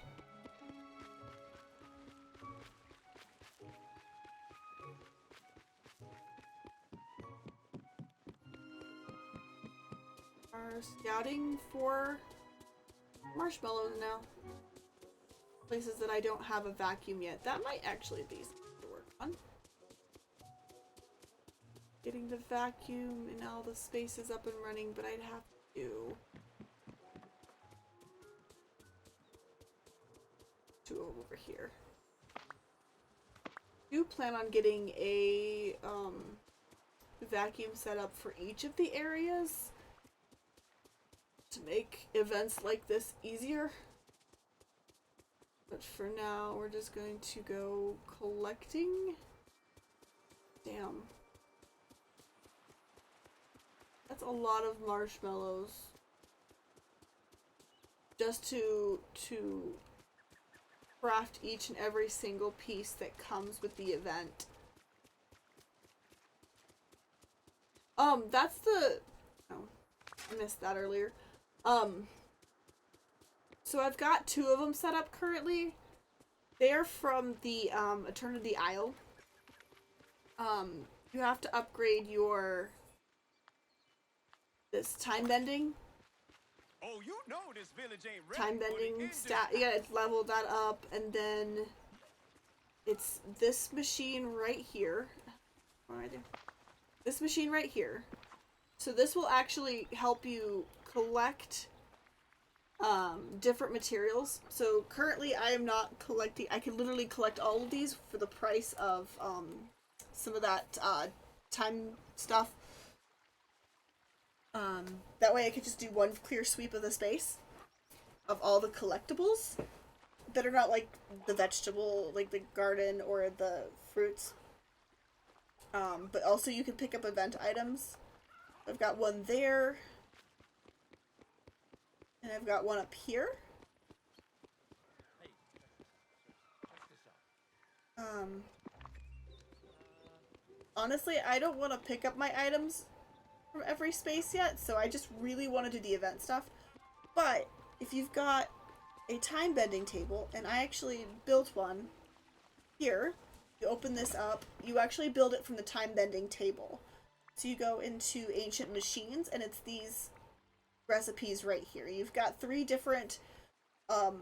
Are scouting for marshmallows now. Places that I don't have a vacuum yet. That might actually be something to work on. Getting the vacuum and all the spaces up and running, but I'd have to over here. I do plan on getting a vacuum set up for each of the areas to make events like this easier. But for now, we're just going to go collecting. Damn. That's a lot of marshmallows. Just to craft each and every single piece that comes with the event. That's the... Oh, I missed that earlier. So I've got 2 of them set up currently. They're from the, Eternity Isle. You have to upgrade your... this time bending. Oh, you know this village ain't ready Time for the bending end stat. of- Yeah, it's leveled that up, and then it's this machine right here. What do I do? This machine right here. So this will actually help you collect different materials. So currently I am not collecting. I can literally collect all of these for the price of some of that time stuff. That way I could just do one clear sweep of the space of all the collectibles that are not like the vegetable, like the garden or the fruits. But also you can pick up event items. I've got one there. And I've got one up here. Honestly, I don't want to pick up my items from every space yet, so I just really want to do the event stuff. But if you've got a time bending table, and I actually built one here, you open this up, you actually build it from the time bending table. So you go into ancient machines, and it's these recipes right here. You've got 3 different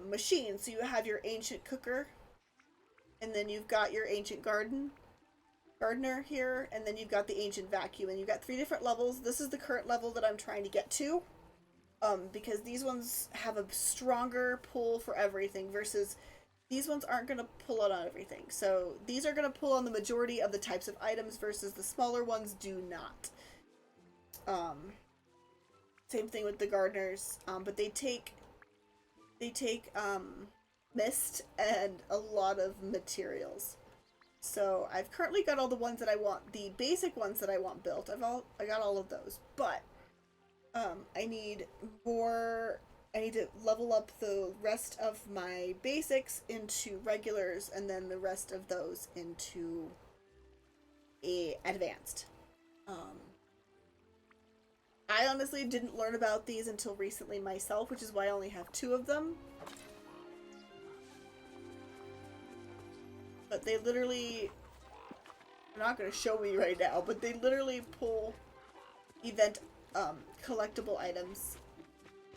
machines. So you have your ancient cooker, and then you've got your ancient gardener here, and then you've got the ancient vacuum, and you've got 3 different levels. This is the current level that I'm trying to get to, because these ones have a stronger pull for everything versus these ones aren't going to pull out on everything. So these are going to pull on the majority of the types of items versus the smaller ones do not. Same thing with the gardeners, but they take mist and a lot of materials. So I've currently got all the ones that I want, the basic ones that I want built. I got all of those, but I need more. I need to level up the rest of my basics into regulars, and then the rest of those into advanced. I honestly didn't learn about these until recently myself, which is why I only have 2 of them. they literally, they're not gonna show me right now, but they literally pull event collectible items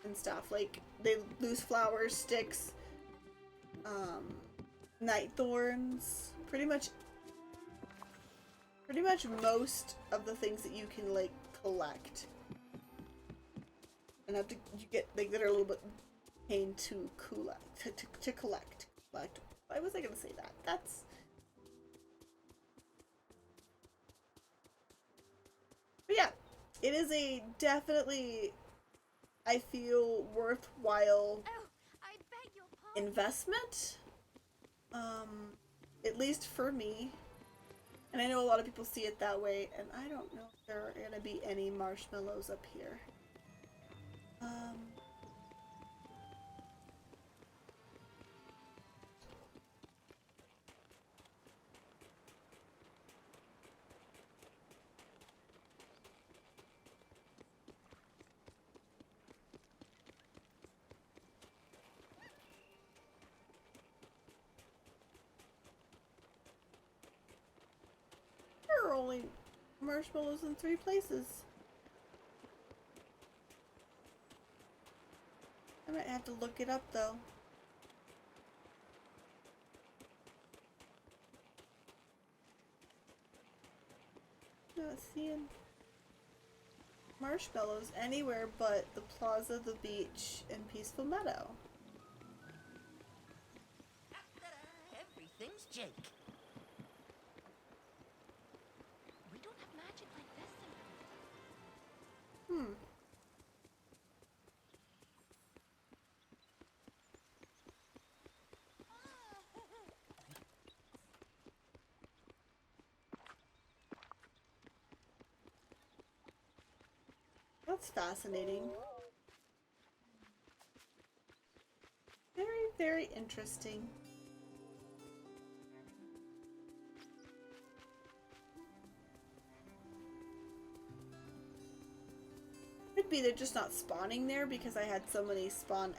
and stuff. Like, they lose flowers, sticks, night thorns, pretty much most of the things that you can, like, collect. And you get, like, that are a little bit pain to collect. Why was I gonna say that? That's... But yeah, it is a definitely, I feel, worthwhile Oh, I beg your pardon. investment. At least for me. And I know a lot of people see it that way, and I don't know if there are gonna be any marshmallows up here. There are only marshmallows in 3 places. I might have to look it up though. Not seeing marshmallows anywhere but the plaza, the beach, and Peaceful Meadow. Everything's Jake. We don't have magic like this in That's fascinating. Very, very interesting. Could be they're just not spawning there because I had so many spawn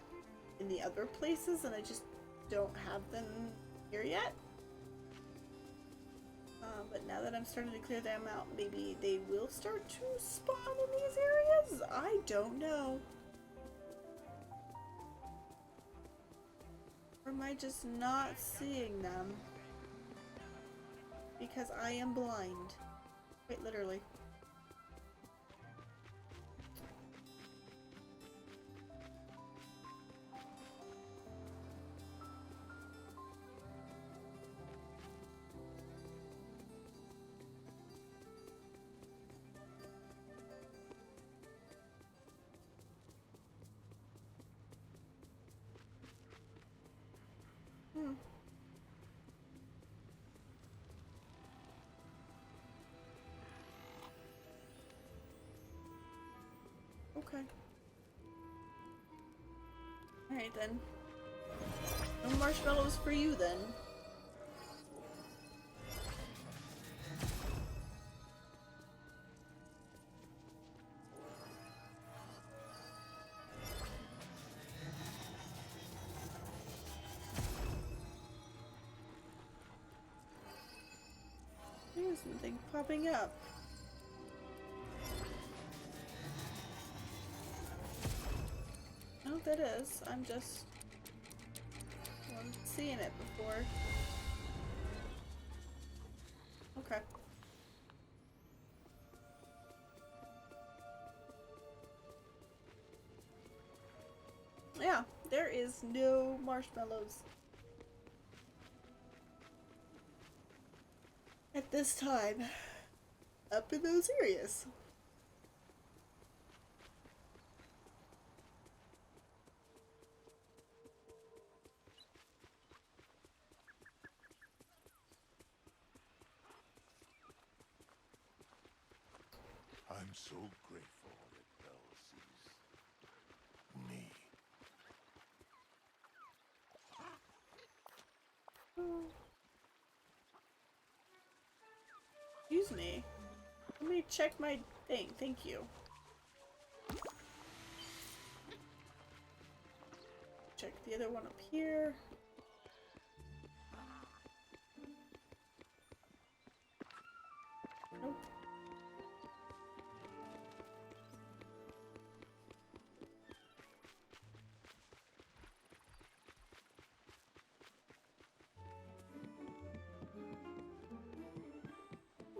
in the other places and I just don't have them here yet. But now that I'm starting to clear them out, maybe they will start to spawn in these areas? I don't know. Or am I just not seeing them? Because I am blind. Quite literally. Okay. Alright then. No marshmallows for you then. There's something popping up. That is. I'm just wasn't seeing it before. Okay. Yeah, there is no marshmallows at this time up in those areas. I'm so grateful that Belle sees me. Excuse me. Let me check my thing. Thank you. Check the other one up here. Nope.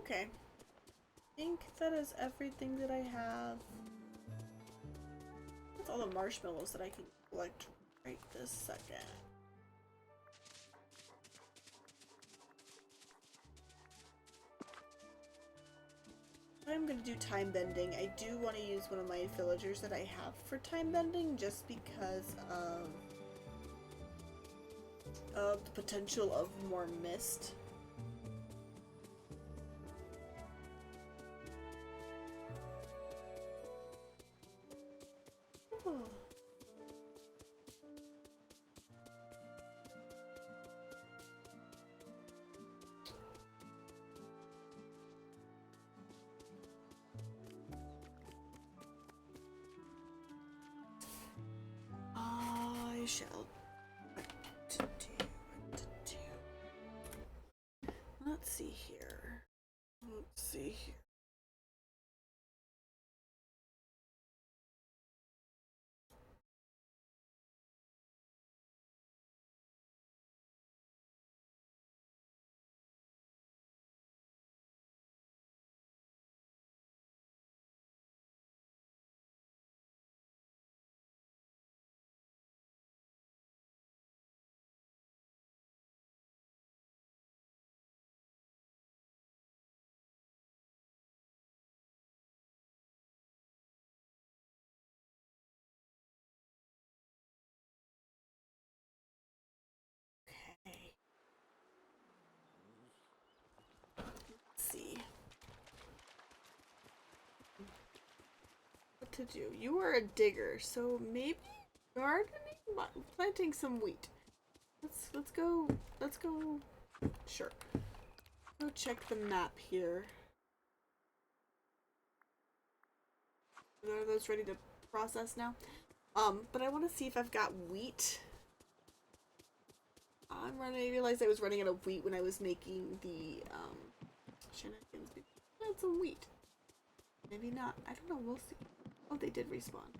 Okay. I think that is everything that I have. That's all the marshmallows that I can collect right this second. I'm gonna do time bending. I do want to use one of my villagers that I have for time bending just because of the potential of more mist. Oh. I shall. What to do? What to do? Let's see here. Let's see here. Okay. Let's see. What to do? You are a digger, so maybe gardening, planting some wheat. Let's go. Let's go. Sure. Go check the map here. Are those ready to process now? But I want to see if I've got wheat. I realized I was running out of wheat when I was making the shenanigans. That's some wheat. Maybe not. I don't know. We'll see. Oh, they did respawn.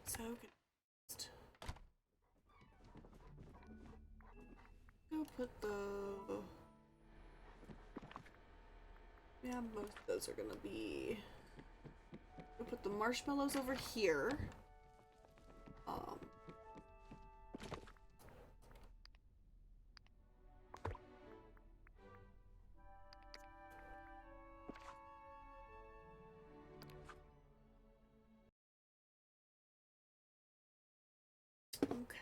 So go put the most of those are gonna be. We'll put the marshmallows over here. Okay.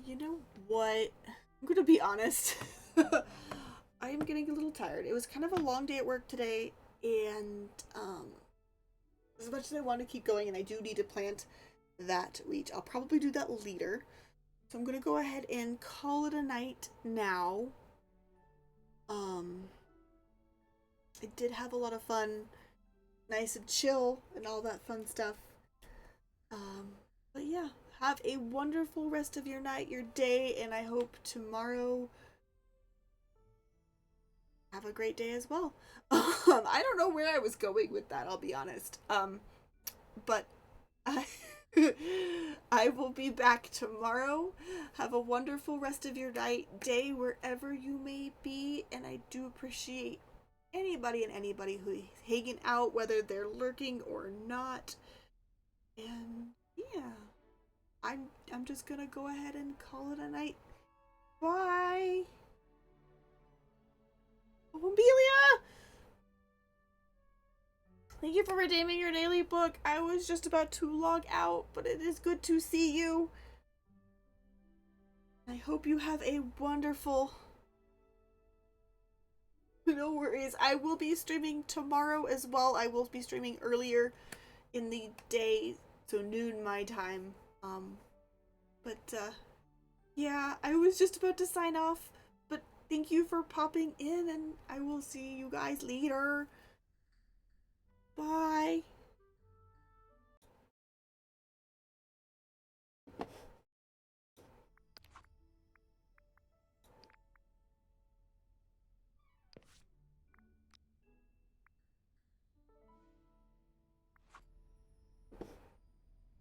You know what? I'm gonna be honest. I am getting a little tired. It was kind of a long day at work today, and as much as I want to keep going, and I do need to plant that wheat, I'll probably do that later. So I'm gonna go ahead and call it a night now. I did have a lot of fun, nice and chill, and all that fun stuff. But yeah, have a wonderful rest of your night, your day, and I hope tomorrow have a great day as well. I don't know where I was going with that, I'll be honest. But I will be back tomorrow. Have a wonderful rest of your night, day, wherever you may be, and I do appreciate anybody and anybody who's hanging out, whether they're lurking or not. And yeah, I'm just gonna go ahead and call it a night. Bye. Oh, Amelia! Thank you for redeeming your daily book. I was just about to log out, but it is good to see you. I hope you have a wonderful... No worries. I will be streaming tomorrow as well. I will be streaming earlier in the day, so noon my time. Yeah, I was just about to sign off, but Thank you for popping in, and I will see you guys later. Bye.